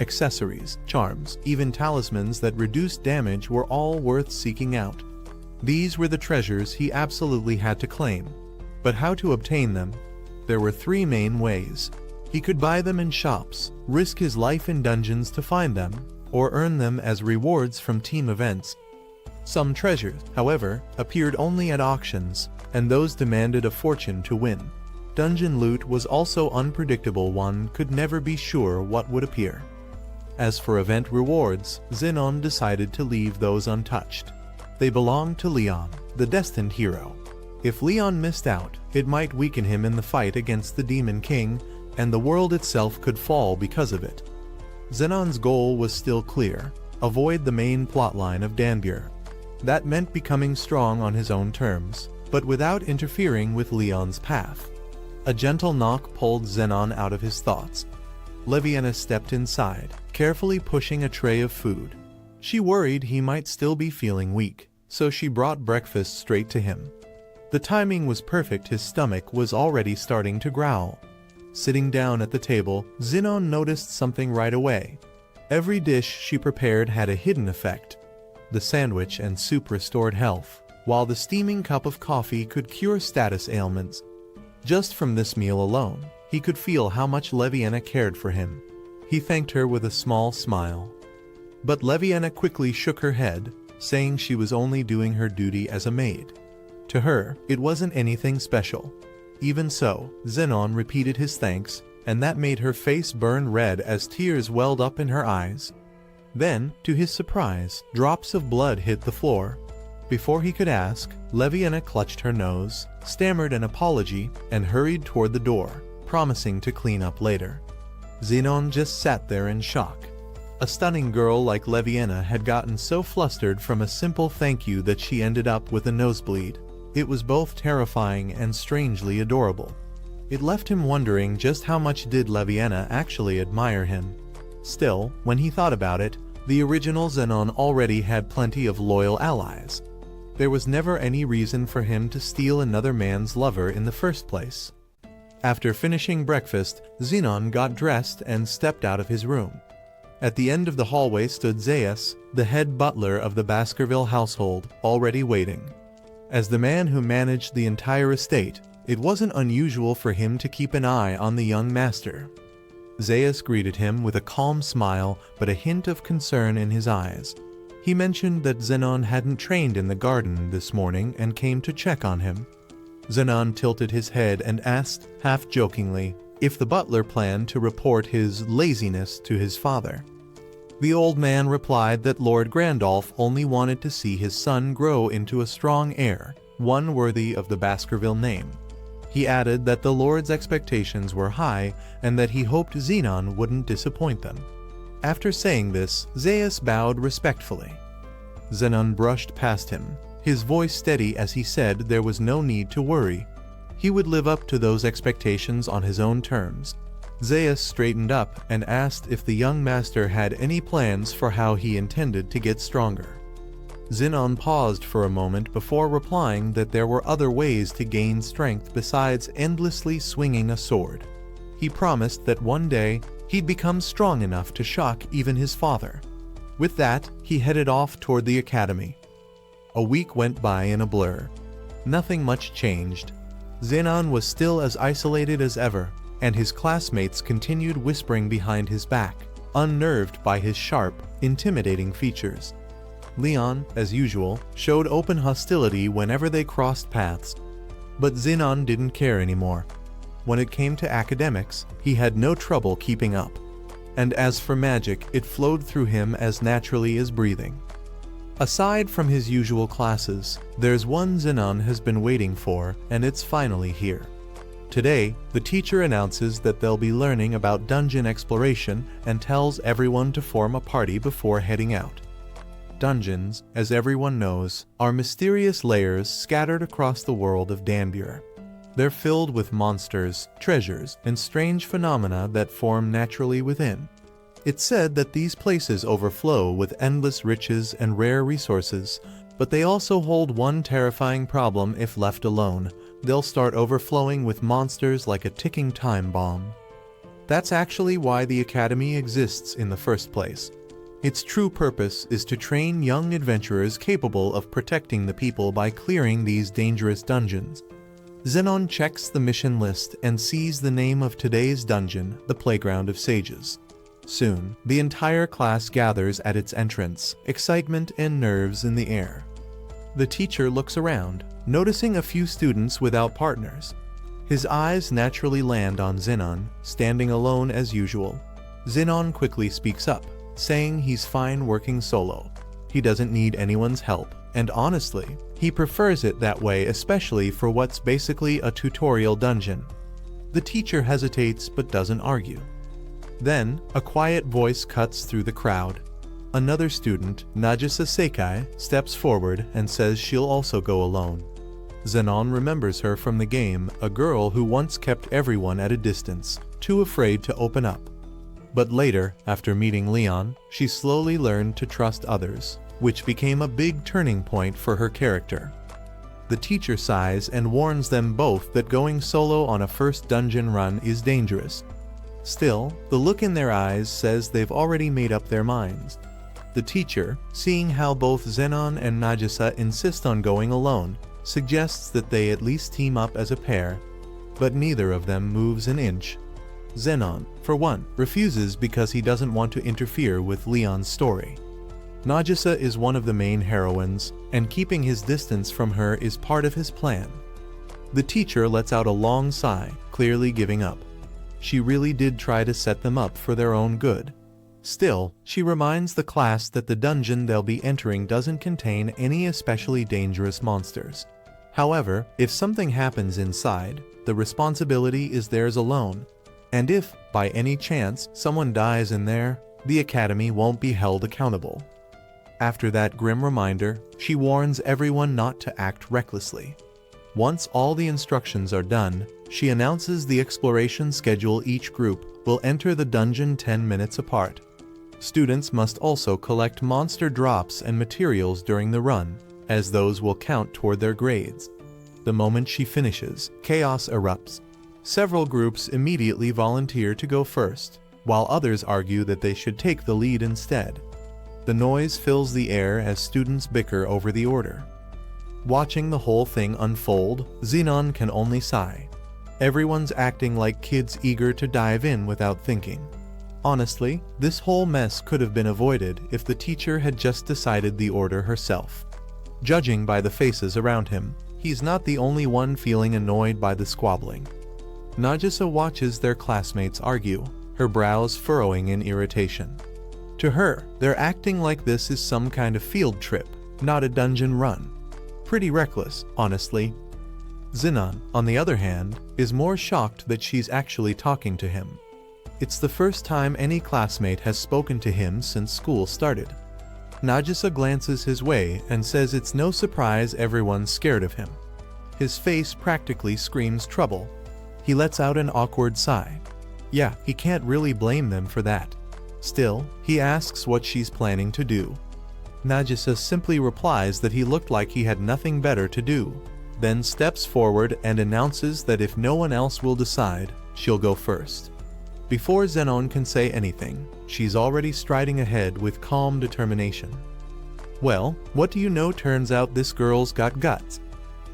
Accessories, charms, even talismans that reduced damage were all worth seeking out. These were the treasures he absolutely had to claim. But how to obtain them? There were 3 main ways. He could buy them in shops, risk his life in dungeons to find them, or earn them as rewards from team events. Some treasures, however, appeared only at auctions, and those demanded a fortune to win. Dungeon loot was also unpredictable; one could never be sure what would appear. As for event rewards, Zenon decided to leave those untouched. They belonged to Leon, the destined hero. If Leon missed out, it might weaken him in the fight against the Demon King, and the world itself could fall because of it. Zenon's goal was still clear: avoid the main plotline of Dambur. That meant becoming strong on his own terms, but without interfering with Leon's path. A gentle knock pulled Zenon out of his thoughts. Leviana stepped inside, carefully pushing a tray of food. She worried he might still be feeling weak, so she brought breakfast straight to him. The timing was perfect; his stomach was already starting to growl. Sitting down at the table, Zenon noticed something right away. Every dish she prepared had a hidden effect. the sandwich and soup restored health, while the steaming cup of coffee could cure status ailments. Just from this meal alone, he could feel how much Leviana cared for him. He thanked her with a small smile. But Leviana quickly shook her head, saying she was only doing her duty as a maid. To her, it wasn't anything special. Even so, Zenon repeated his thanks, and that made her face burn red as tears welled up in her eyes. Then, to his surprise, drops of blood hit the floor. Before he could ask, Leviana clutched her nose, stammered an apology, and hurried toward the door, promising to clean up later. Zenon just sat there in shock. A stunning girl like Leviana had gotten so flustered from a simple thank you that she ended up with a nosebleed. It was both terrifying and strangely adorable. It left him wondering just how much did Leviana actually admire him. Still, when he thought about it, the original Zenon already had plenty of loyal allies. There was never any reason for him to steal another man's lover in the first place. After finishing breakfast, Zenon got dressed and stepped out of his room. At the end of the hallway stood Zeus, the head butler of the Baskerville household, already waiting. As the man who managed the entire estate, it wasn't unusual for him to keep an eye on the young master. Zeus greeted him with a calm smile but a hint of concern in his eyes. He mentioned that Zenon hadn't trained in the garden this morning and came to check on him. Zenon tilted his head and asked, half-jokingly, if the butler planned to report his laziness to his father. The old man replied that Lord Gandalf only wanted to see his son grow into a strong heir, one worthy of the Baskerville name. He added that the Lord's expectations were high and that he hoped Zenon wouldn't disappoint them. After saying this, Zeus bowed respectfully. Zenon brushed past him, his voice steady as he said there was no need to worry. He would live up to those expectations on his own terms. Zeus straightened up and asked if the young master had any plans for how he intended to get stronger. Zenon paused for a moment before replying that there were other ways to gain strength besides endlessly swinging a sword. He promised that one day he'd become strong enough to shock even his father. With that, he headed off toward the academy. A week went by in a blur. Nothing much changed. Zenon was still as isolated as ever, and his classmates continued whispering behind his back, unnerved by his sharp, intimidating features. Leon, as usual, showed open hostility whenever they crossed paths. But Zenon didn't care anymore. When it came to academics, he had no trouble keeping up. And as for magic, it flowed through him as naturally as breathing. Aside from his usual classes, there's one Zenon has been waiting for, and it's finally here. Today, the teacher announces that they'll be learning about dungeon exploration and tells everyone to form a party before heading out. Dungeons, as everyone knows, are mysterious layers scattered across the world of Danbury. They're filled with monsters, treasures, and strange phenomena that form naturally within. It's said that these places overflow with endless riches and rare resources, but they also hold one terrifying problem if left alone. They'll start overflowing with monsters like a ticking time bomb. That's actually why the Academy exists in the first place. Its true purpose is to train young adventurers capable of protecting the people by clearing these dangerous dungeons. Zenon checks the mission list and sees the name of today's dungeon, the Playground of Sages. Soon, the entire class gathers at its entrance, excitement and nerves in the air. The teacher looks around, noticing a few students without partners. His eyes naturally land on Zenon, standing alone as usual. Zenon quickly speaks up, saying he's fine working solo. He doesn't need anyone's help, and honestly, he prefers it that way, especially for what's basically a tutorial dungeon. The teacher hesitates but doesn't argue. Then, a quiet voice cuts through the crowd. Another student, Nagisa Sekai, steps forward and says she'll also go alone. Zenon remembers her from the game, a girl who once kept everyone at a distance, too afraid to open up. But later, after meeting Leon, she slowly learned to trust others, which became a big turning point for her character. The teacher sighs and warns them both that going solo on a first dungeon run is dangerous. Still, the look in their eyes says they've already made up their minds. The teacher, seeing how both Zenon and Nagisa insist on going alone, suggests that they at least team up as a pair, but neither of them moves an inch. Zenon, for one, refuses because he doesn't want to interfere with Leon's story. Nagisa is one of the main heroines, and keeping his distance from her is part of his plan. The teacher lets out a long sigh, clearly giving up. She really did try to set them up for their own good. Still, she reminds the class that the dungeon they'll be entering doesn't contain any especially dangerous monsters. However, if something happens inside, the responsibility is theirs alone, and if, by any chance, someone dies in there, the academy won't be held accountable. After that grim reminder, she warns everyone not to act recklessly. Once all the instructions are done, she announces the exploration schedule. Each group will enter the dungeon 10 minutes apart. Students must also collect monster drops and materials during the run, as those will count toward their grades. The moment she finishes, chaos erupts. Several groups immediately volunteer to go first, while others argue that they should take the lead instead. The noise fills the air as students bicker over the order. Watching the whole thing unfold, Zenon can only sigh. Everyone's acting like kids eager to dive in without thinking. Honestly, this whole mess could have been avoided if the teacher had just decided the order herself. Judging by the faces around him, he's not the only one feeling annoyed by the squabbling. Nagisa watches their classmates argue, her brows furrowing in irritation. To her, they're acting like this is some kind of field trip, not a dungeon run. Pretty reckless, honestly. Zenon, on the other hand, is more shocked that she's actually talking to him. It's the first time any classmate has spoken to him since school started. Nagisa glances his way and says it's no surprise everyone's scared of him. His face practically screams trouble. He lets out an awkward sigh. Yeah, he can't really blame them for that. Still, he asks what she's planning to do. Nagisa simply replies that he looked like he had nothing better to do, then steps forward and announces that if no one else will decide, she'll go first. Before Zenon can say anything, she's already striding ahead with calm determination. Well, what do you know, turns out this girl's got guts.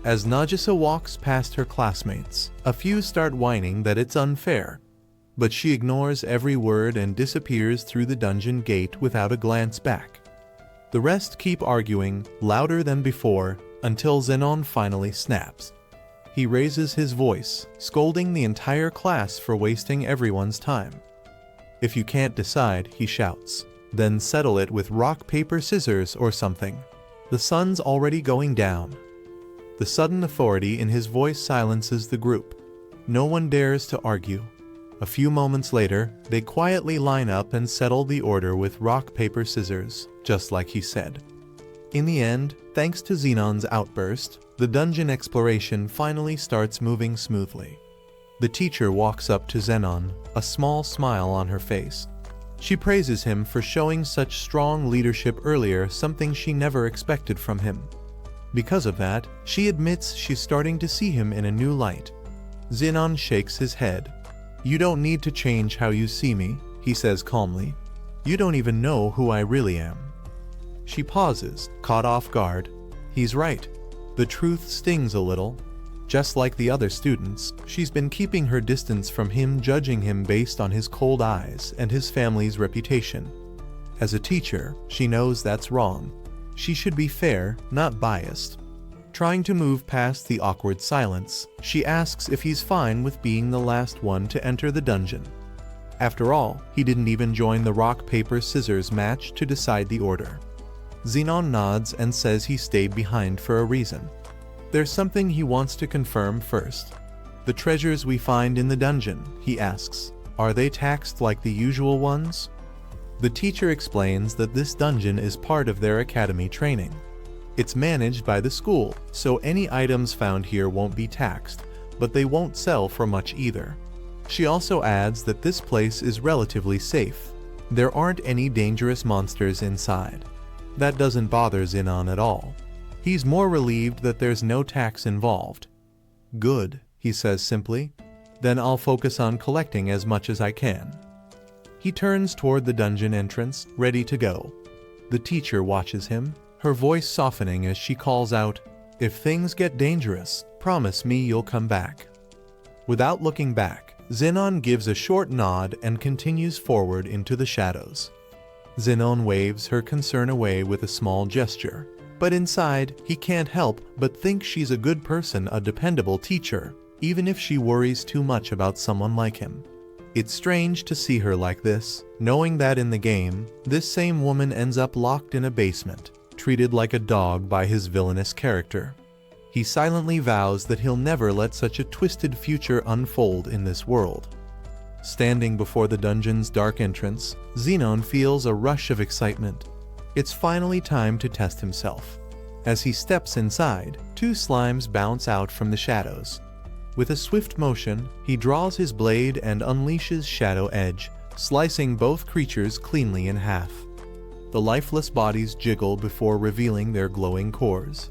As Nagisa walks past her classmates, a few start whining that it's unfair, but she ignores every word and disappears through the dungeon gate without a glance back. The rest keep arguing, louder than before, until Zenon finally snaps. He raises his voice, scolding the entire class for wasting everyone's time. If you can't decide, he shouts, then settle it with rock, paper, scissors or something. The sun's already going down. The sudden authority in his voice silences the group. No one dares to argue. A few moments later, they quietly line up and settle the order with rock, paper, scissors, just like he said. In the end, thanks to Zenon's outburst, the dungeon exploration finally starts moving smoothly. The teacher walks up to Zenon, a small smile on her face. She praises him for showing such strong leadership earlier, something she never expected from him. Because of that, she admits she's starting to see him in a new light. Zenon shakes his head. "You don't need to change how you see me," he says calmly. "You don't even know who I really am." She pauses, caught off guard. He's right. The truth stings a little. Just like the other students, she's been keeping her distance from him, judging him based on his cold eyes and his family's reputation. As a teacher, she knows that's wrong. She should be fair, not biased. Trying to move past the awkward silence, she asks if he's fine with being the last one to enter the dungeon. After all, he didn't even join the rock, paper, scissors match to decide the order. Zenon nods and says he stayed behind for a reason. There's something he wants to confirm first. The treasures we find in the dungeon, he asks, are they taxed like the usual ones? The teacher explains that this dungeon is part of their academy training. It's managed by the school, so any items found here won't be taxed, but they won't sell for much either. She also adds that this place is relatively safe. There aren't any dangerous monsters inside. That doesn't bother Zenon at all. He's more relieved that there's no tax involved. "Good," he says simply. "Then I'll focus on collecting as much as I can." He turns toward the dungeon entrance, ready to go. The teacher watches him, her voice softening as she calls out, "If things get dangerous, promise me you'll come back." Without looking back, Zenon gives a short nod and continues forward into the shadows. Zenon waves her concern away with a small gesture, but inside, he can't help but think she's a good person, a dependable teacher, even if she worries too much about someone like him. It's strange to see her like this, knowing that in the game, this same woman ends up locked in a basement, treated like a dog by his villainous character. He silently vows that he'll never let such a twisted future unfold in this world. Standing before the dungeon's dark entrance, Zenon feels a rush of excitement. It's finally time to test himself. As he steps inside, two slimes bounce out from the shadows. With a swift motion, he draws his blade and unleashes Shadow Edge, slicing both creatures cleanly in half. The lifeless bodies jiggle before revealing their glowing cores.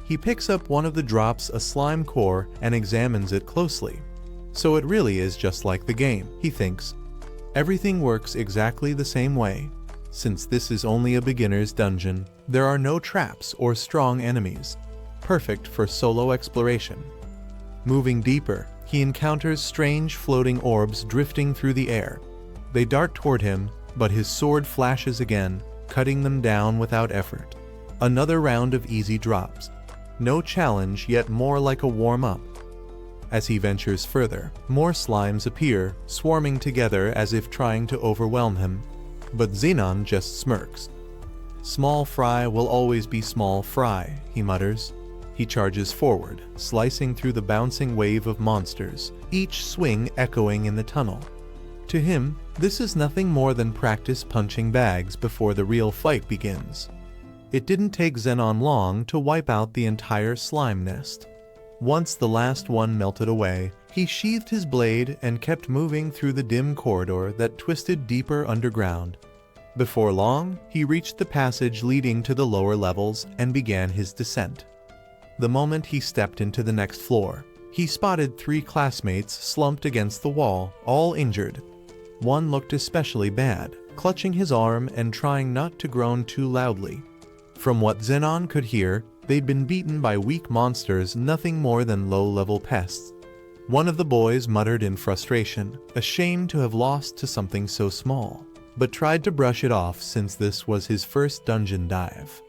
He picks up one of the drops, a slime core, and examines it closely. So it really is just like the game, he thinks. Everything works exactly the same way. Since this is only a beginner's dungeon, there are no traps or strong enemies. Perfect for solo exploration. Moving deeper, he encounters strange floating orbs drifting through the air. They dart toward him, but his sword flashes again, cutting them down without effort. Another round of easy drops. No challenge, yet more like a warm-up. As he ventures further, more slimes appear, swarming together as if trying to overwhelm him. But Zenon just smirks. "Small fry will always be small fry," he mutters. He charges forward, slicing through the bouncing wave of monsters, each swing echoing in the tunnel. To him, this is nothing more than practice punching bags before the real fight begins. It didn't take Zenon long to wipe out the entire slime nest. Once the last one melted away, he sheathed his blade and kept moving through the dim corridor that twisted deeper underground. Before long, he reached the passage leading to the lower levels and began his descent. The moment he stepped into the next floor, he spotted 3 classmates slumped against the wall, all injured. One looked especially bad, clutching his arm and trying not to groan too loudly. From what Zenon could hear, they'd been beaten by weak monsters, nothing more than low-level pests. One of the boys muttered in frustration, ashamed to have lost to something so small, but tried to brush it off since this was his first dungeon dive.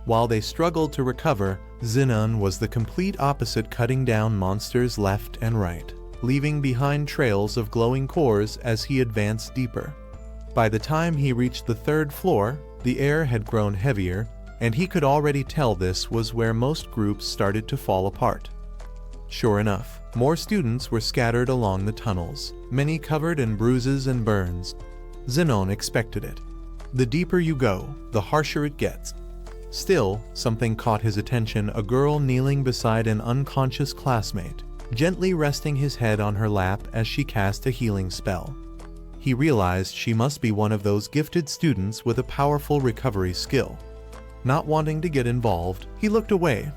While they struggled to recover, Zenon was the complete opposite, cutting down monsters left and right, leaving behind trails of glowing cores as he advanced deeper. By the time he reached the 3rd floor, the air had grown heavier, and he could already tell this was where most groups started to fall apart. Sure enough, more students were scattered along the tunnels, many covered in bruises and burns. Zenon expected it. The deeper you go, the harsher it gets. Still, something caught his attention, a girl kneeling beside an unconscious classmate, gently resting his head on her lap as she cast a healing spell. He realized she must be one of those gifted students with a powerful recovery skill. Not wanting to get involved, he looked away.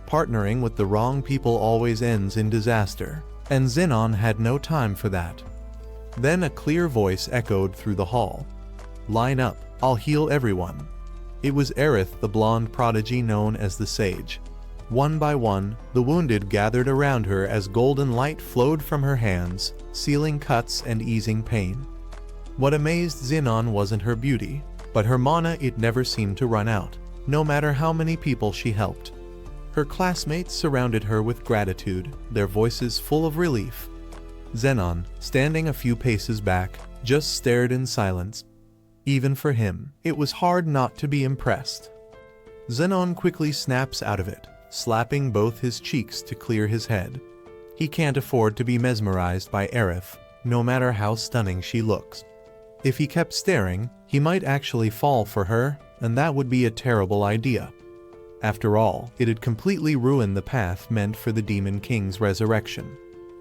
Partnering with the wrong people always ends in disaster, and Zenon had no time for that. Then a clear voice echoed through the hall. "Line up, I'll heal everyone." It was Aerith, the blonde prodigy known as the Sage. One by one, the wounded gathered around her as golden light flowed from her hands, sealing cuts and easing pain. What amazed Zenon wasn't her beauty, but her mana. It never seemed to run out, no matter how many people she helped. Her classmates surrounded her with gratitude, their voices full of relief. Zenon, standing a few paces back, just stared in silence. Even for him, it was hard not to be impressed. Zenon quickly snaps out of it, slapping both his cheeks to clear his head. He can't afford to be mesmerized by Aerith, no matter how stunning she looks. If he kept staring, he might actually fall for her, and that would be a terrible idea. After all, it had completely ruined the path meant for the Demon King's resurrection.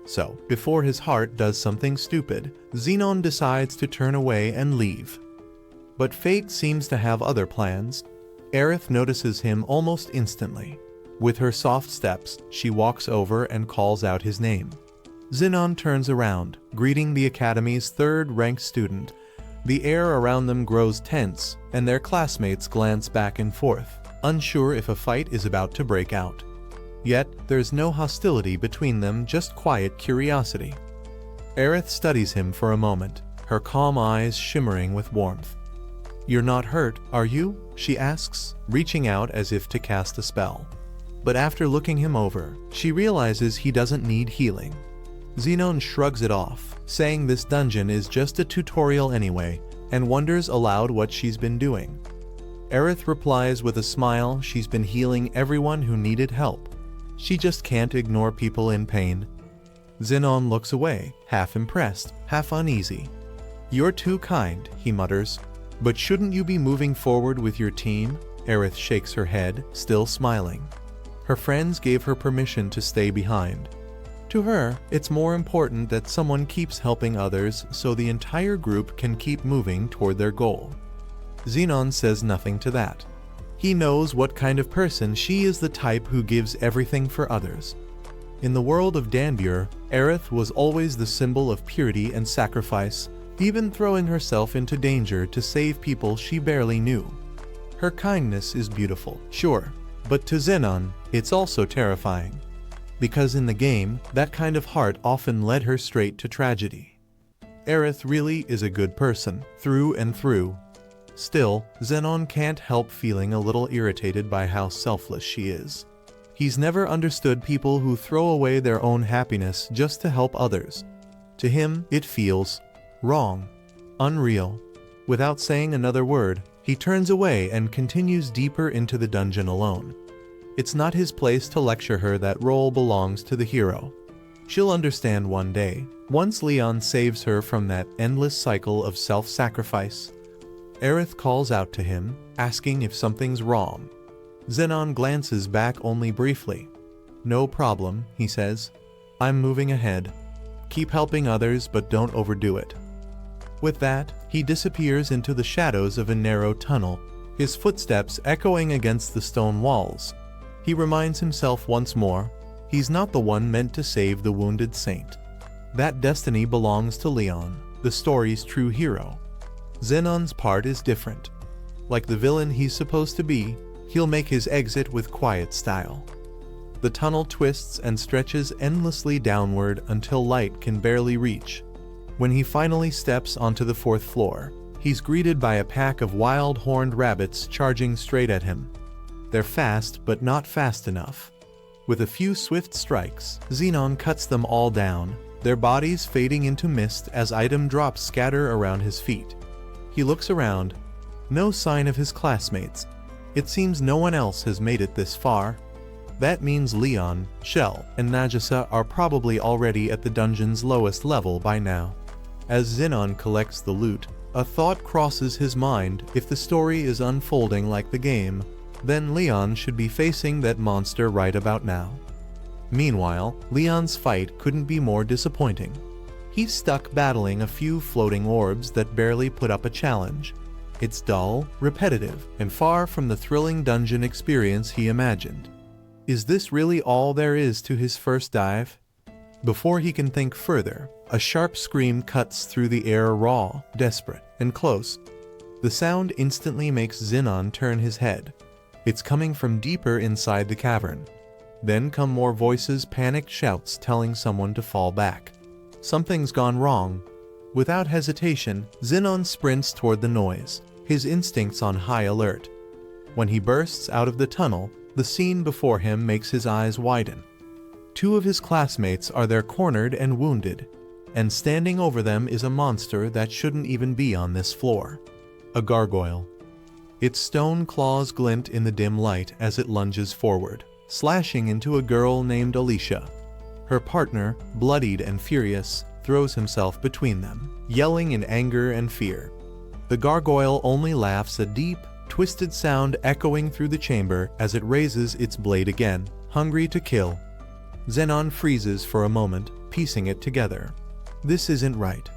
So, before his heart does something stupid, Zenon decides to turn away and leave. But fate seems to have other plans. Aerith notices him almost instantly. With her soft steps, she walks over and calls out his name. Zenon turns around, greeting the Academy's 3rd-ranked student, The air around them grows tense, and their classmates glance back and forth, unsure if a fight is about to break out. Yet, there's no hostility between them, just quiet curiosity. Aerith studies him for a moment, her calm eyes shimmering with warmth. "You're not hurt, are you?" she asks, reaching out as if to cast a spell. But after looking him over, she realizes he doesn't need healing. Zenon shrugs it off, saying this dungeon is just a tutorial anyway, and wonders aloud what she's been doing. Aerith replies with a smile she's been healing everyone who needed help. She just can't ignore people in pain. Zenon looks away, half impressed, half uneasy. "You're too kind," he mutters. "But shouldn't you be moving forward with your team?" Aerith shakes her head, still smiling. Her friends gave her permission to stay behind. To her, it's more important that someone keeps helping others so the entire group can keep moving toward their goal. Zenon says nothing to that. He knows what kind of person she is, the type who gives everything for others. In the world of Danbur, Aerith was always the symbol of purity and sacrifice, even throwing herself into danger to save people she barely knew. Her kindness is beautiful, sure, but to Zenon, it's also terrifying. Because in the game, that kind of heart often led her straight to tragedy. Aerith really is a good person, through and through. Still, Zenon can't help feeling a little irritated by how selfless she is. He's never understood people who throw away their own happiness just to help others. To him, it feels wrong, unreal. Without saying another word, he turns away and continues deeper into the dungeon alone. It's not his place to lecture her that role belongs to the hero. She'll understand one day, once Leon saves her from that endless cycle of self-sacrifice. Aerith calls out to him, asking if something's wrong. Zenon glances back only briefly. "No problem," he says. "I'm moving ahead. Keep helping others, but don't overdo it." With that, he disappears into the shadows of a narrow tunnel, his footsteps echoing against the stone walls. He reminds himself once more, he's not the one meant to save the wounded saint. That destiny belongs to Leon, the story's true hero. Zenon's part is different. Like the villain he's supposed to be, he'll make his exit with quiet style. The tunnel twists and stretches endlessly downward until light can barely reach. When he finally steps onto the 4th floor, he's greeted by a pack of wild horned rabbits charging straight at him. They're fast, but not fast enough. With a few swift strikes, Zenon cuts them all down, their bodies fading into mist as item drops scatter around his feet. He looks around. No sign of his classmates. It seems no one else has made it this far. That means Leon, Shell, and Nagisa are probably already at the dungeon's lowest level by now. As Zenon collects the loot, a thought crosses his mind. If the story is unfolding like the game, then Leon should be facing that monster right about now. Meanwhile, Leon's fight couldn't be more disappointing. He's stuck battling a few floating orbs that barely put up a challenge. It's dull, repetitive, and far from the thrilling dungeon experience he imagined. Is this really all there is to his first dive? Before he can think further, a sharp scream cuts through the air, raw, desperate, and close. The sound instantly makes Zenon turn his head. It's coming from deeper inside the cavern. Then come more voices, panicked shouts telling someone to fall back. Something's gone wrong. Without hesitation, Zenon sprints toward the noise, his instincts on high alert. When he bursts out of the tunnel, the scene before him makes his eyes widen. 2 of his classmates are there, cornered and wounded, and standing over them is a monster that shouldn't even be on this floor. A gargoyle. Its stone claws glint in the dim light as it lunges forward, slashing into a girl named Alicia. Her partner, bloodied and furious, throws himself between them, yelling in anger and fear. The gargoyle only laughs, a deep, twisted sound echoing through the chamber as it raises its blade again, hungry to kill. Zenon freezes for a moment, piecing it together. This isn't right.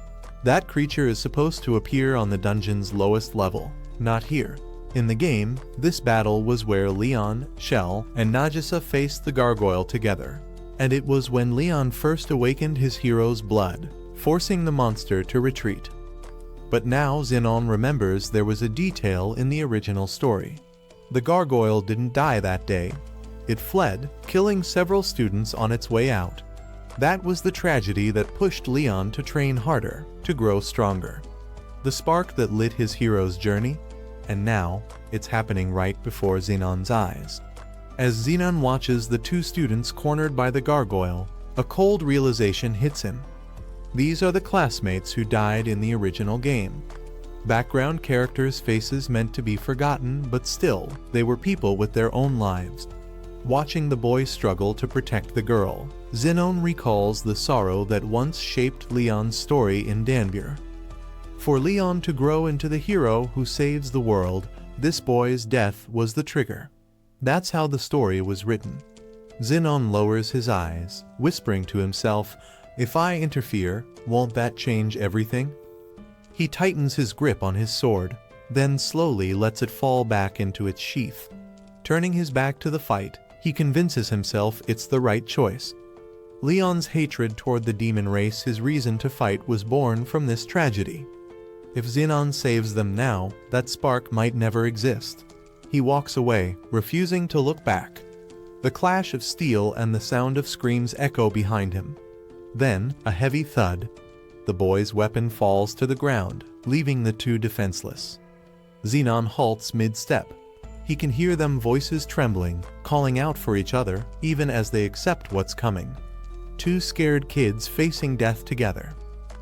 That creature is supposed to appear on the dungeon's lowest level, not here. In the game, this battle was where Leon, Shell, and Nagisa faced the gargoyle together, and it was when Leon first awakened his hero's blood, forcing the monster to retreat. But now Zenon remembers there was a detail in the original story. The gargoyle didn't die that day. It fled, killing several students on its way out. That was the tragedy that pushed Leon to train harder, to grow stronger. The spark that lit his hero's journey, and now it's happening right before Zenon's eyes. As Zenon watches the two students cornered by the gargoyle, a cold realization hits him. These are the classmates who died in the original game. Background characters' faces meant to be forgotten, but still, they were people with their own lives. Watching the boy struggle to protect the girl, Zenon recalls the sorrow that once shaped Leon's story in Danbur. For Leon to grow into the hero who saves the world, this boy's death was the trigger. That's how the story was written. Zenon lowers his eyes, whispering to himself, "If I interfere, won't that change everything?" He tightens his grip on his sword, then slowly lets it fall back into its sheath. Turning his back to the fight, he convinces himself it's the right choice. Leon's hatred toward the demon race, his reason to fight, was born from this tragedy. If Zenon saves them now, that spark might never exist. He walks away, refusing to look back. The clash of steel and the sound of screams echo behind him. Then, a heavy thud. The boy's weapon falls to the ground, leaving the two defenseless. Zenon halts mid-step. He can hear them voices trembling, calling out for each other, even as they accept what's coming. Two scared kids facing death together.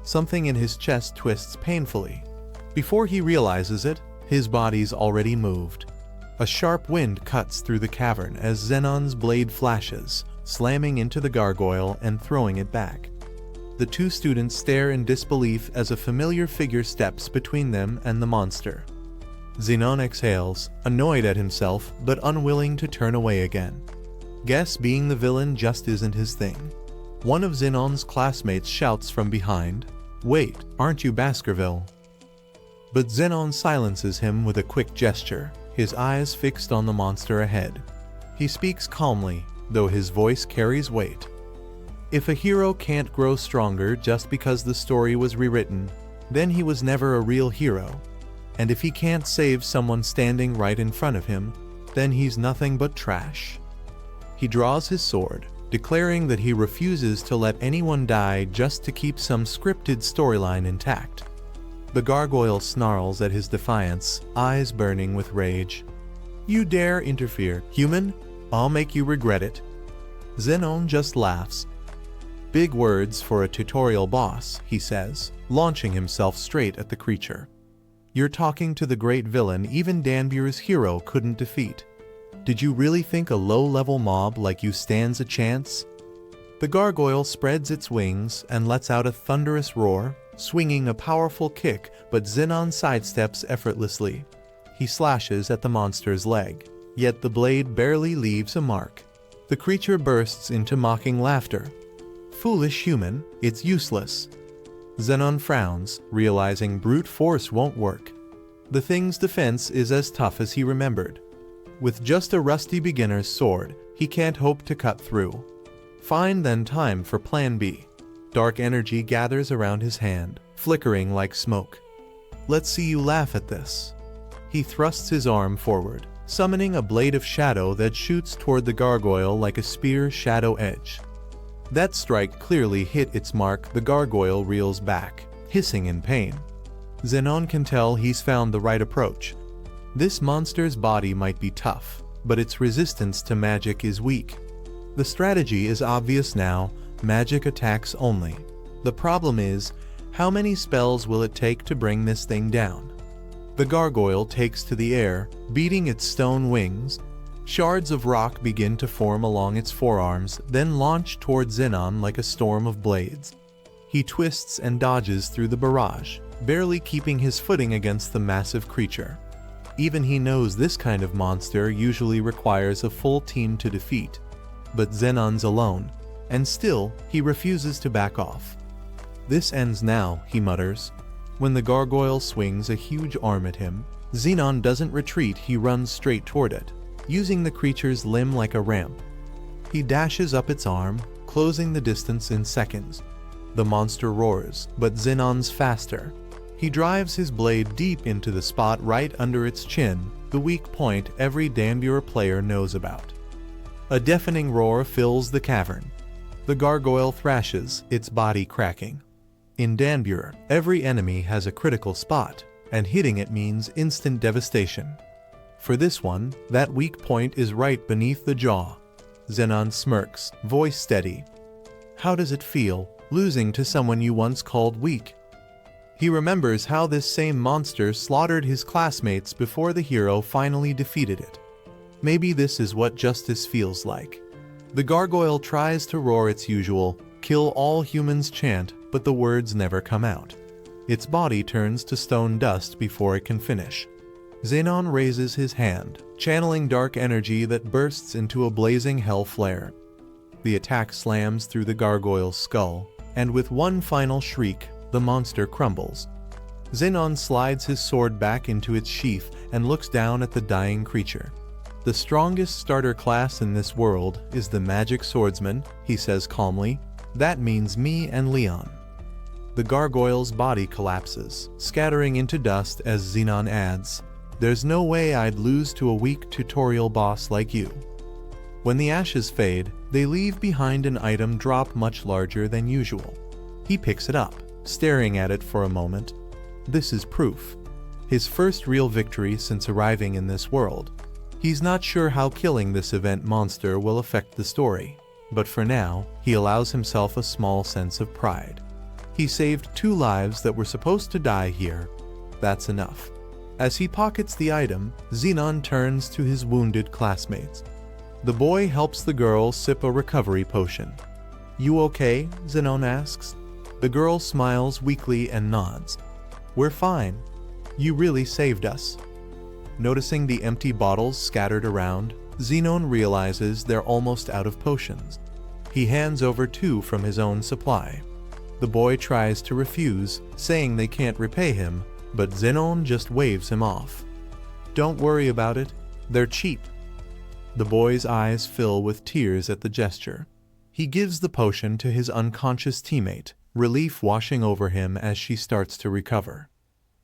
Something in his chest twists painfully. Before he realizes it, his body's already moved. A sharp wind cuts through the cavern as Zenon's blade flashes, slamming into the gargoyle and throwing it back. The two students stare in disbelief as a familiar figure steps between them and the monster. Zenon exhales, annoyed at himself but unwilling to turn away again. Guess being the villain just isn't his thing. One of Zenon's classmates shouts from behind, "Wait, aren't you Baskerville?" But Zenon silences him with a quick gesture, his eyes fixed on the monster ahead. He speaks calmly, though his voice carries weight. If a hero can't grow stronger just because the story was rewritten, then he was never a real hero. And if he can't save someone standing right in front of him, then he's nothing but trash. He draws his sword, declaring that he refuses to let anyone die just to keep some scripted storyline intact. The gargoyle snarls at his defiance, eyes burning with rage. "You dare interfere, human? I'll make you regret it." Zenon just laughs. "Big words for a tutorial boss," he says, launching himself straight at the creature. "You're talking to the great villain even Danbur's hero couldn't defeat. Did you really think a low-level mob like you stands a chance?" The gargoyle spreads its wings and lets out a thunderous roar, swinging a powerful kick, but Zenon sidesteps effortlessly. He slashes at the monster's leg, yet the blade barely leaves a mark. The creature bursts into mocking laughter. "Foolish human, it's useless." Zenon frowns, realizing brute force won't work. The thing's defense is as tough as he remembered. With just a rusty beginner's sword, he can't hope to cut through. Fine, then time for Plan B. Dark energy gathers around his hand, flickering like smoke. "Let's see you laugh at this." He thrusts his arm forward, summoning a blade of shadow that shoots toward the gargoyle like a spear's shadow edge. That strike clearly hit its mark. The gargoyle reels back, hissing in pain. Zenon can tell he's found the right approach. This monster's body might be tough, but its resistance to magic is weak. The strategy is obvious now: magic attacks only. The problem is, how many spells will it take to bring this thing down? The gargoyle takes to the air, beating its stone wings. Shards of rock begin to form along its forearms, then launch toward Zenon like a storm of blades. He twists and dodges through the barrage, barely keeping his footing against the massive creature. Even he knows this kind of monster usually requires a full team to defeat. But Zenon's alone, and still he refuses to back off. "This ends now," he mutters. When the gargoyle swings a huge arm at him, Zenon doesn't retreat, he runs straight toward it, using the creature's limb like a ramp. He dashes up its arm, closing the distance in seconds. The monster roars, but Zenon's faster. He drives his blade deep into the spot right under its chin, the weak point every Danbure player knows about. A deafening roar fills the cavern. The gargoyle thrashes, its body cracking. In Danbure, every enemy has a critical spot, and hitting it means instant devastation. For this one, that weak point is right beneath the jaw. Zenon smirks, voice steady. How does it feel, losing to someone you once called weak? He remembers how this same monster slaughtered his classmates before the hero finally defeated it. Maybe this is what justice feels like. The gargoyle tries to roar its usual, "Kill all humans" chant, but the words never come out. Its body turns to stone dust before it can finish. Zenon raises his hand, channeling dark energy that bursts into a blazing hell flare. The attack slams through the gargoyle's skull, and with one final shriek, the monster crumbles. Zenon slides his sword back into its sheath and looks down at the dying creature. The strongest starter class in this world is the magic swordsman, he says calmly. That means me and Leon. The gargoyle's body collapses, scattering into dust as Zenon adds, "There's no way I'd lose to a weak tutorial boss like you." When the ashes fade, they leave behind an item drop much larger than usual. He picks it up, staring at it for a moment. This is proof. His first real victory since arriving in this world. He's not sure how killing this event monster will affect the story, but for now, he allows himself a small sense of pride. He saved 2 lives that were supposed to die here. That's enough. As he pockets the item, Zenon turns to his wounded classmates. The boy helps the girl sip a recovery potion. "You okay?" Zenon asks. The girl smiles weakly and nods. "We're fine. You really saved us." Noticing the empty bottles scattered around, Zenon realizes they're almost out of potions. He hands over 2 from his own supply. The boy tries to refuse, saying they can't repay him, but Zenon just waves him off. "Don't worry about it. They're cheap." The boy's eyes fill with tears at the gesture. He gives the potion to his unconscious teammate, relief washing over him as she starts to recover.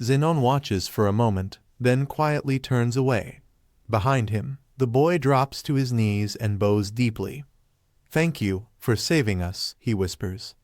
Zenon watches for a moment, then quietly turns away. Behind him, the boy drops to his knees and bows deeply. "Thank you for saving us," he whispers.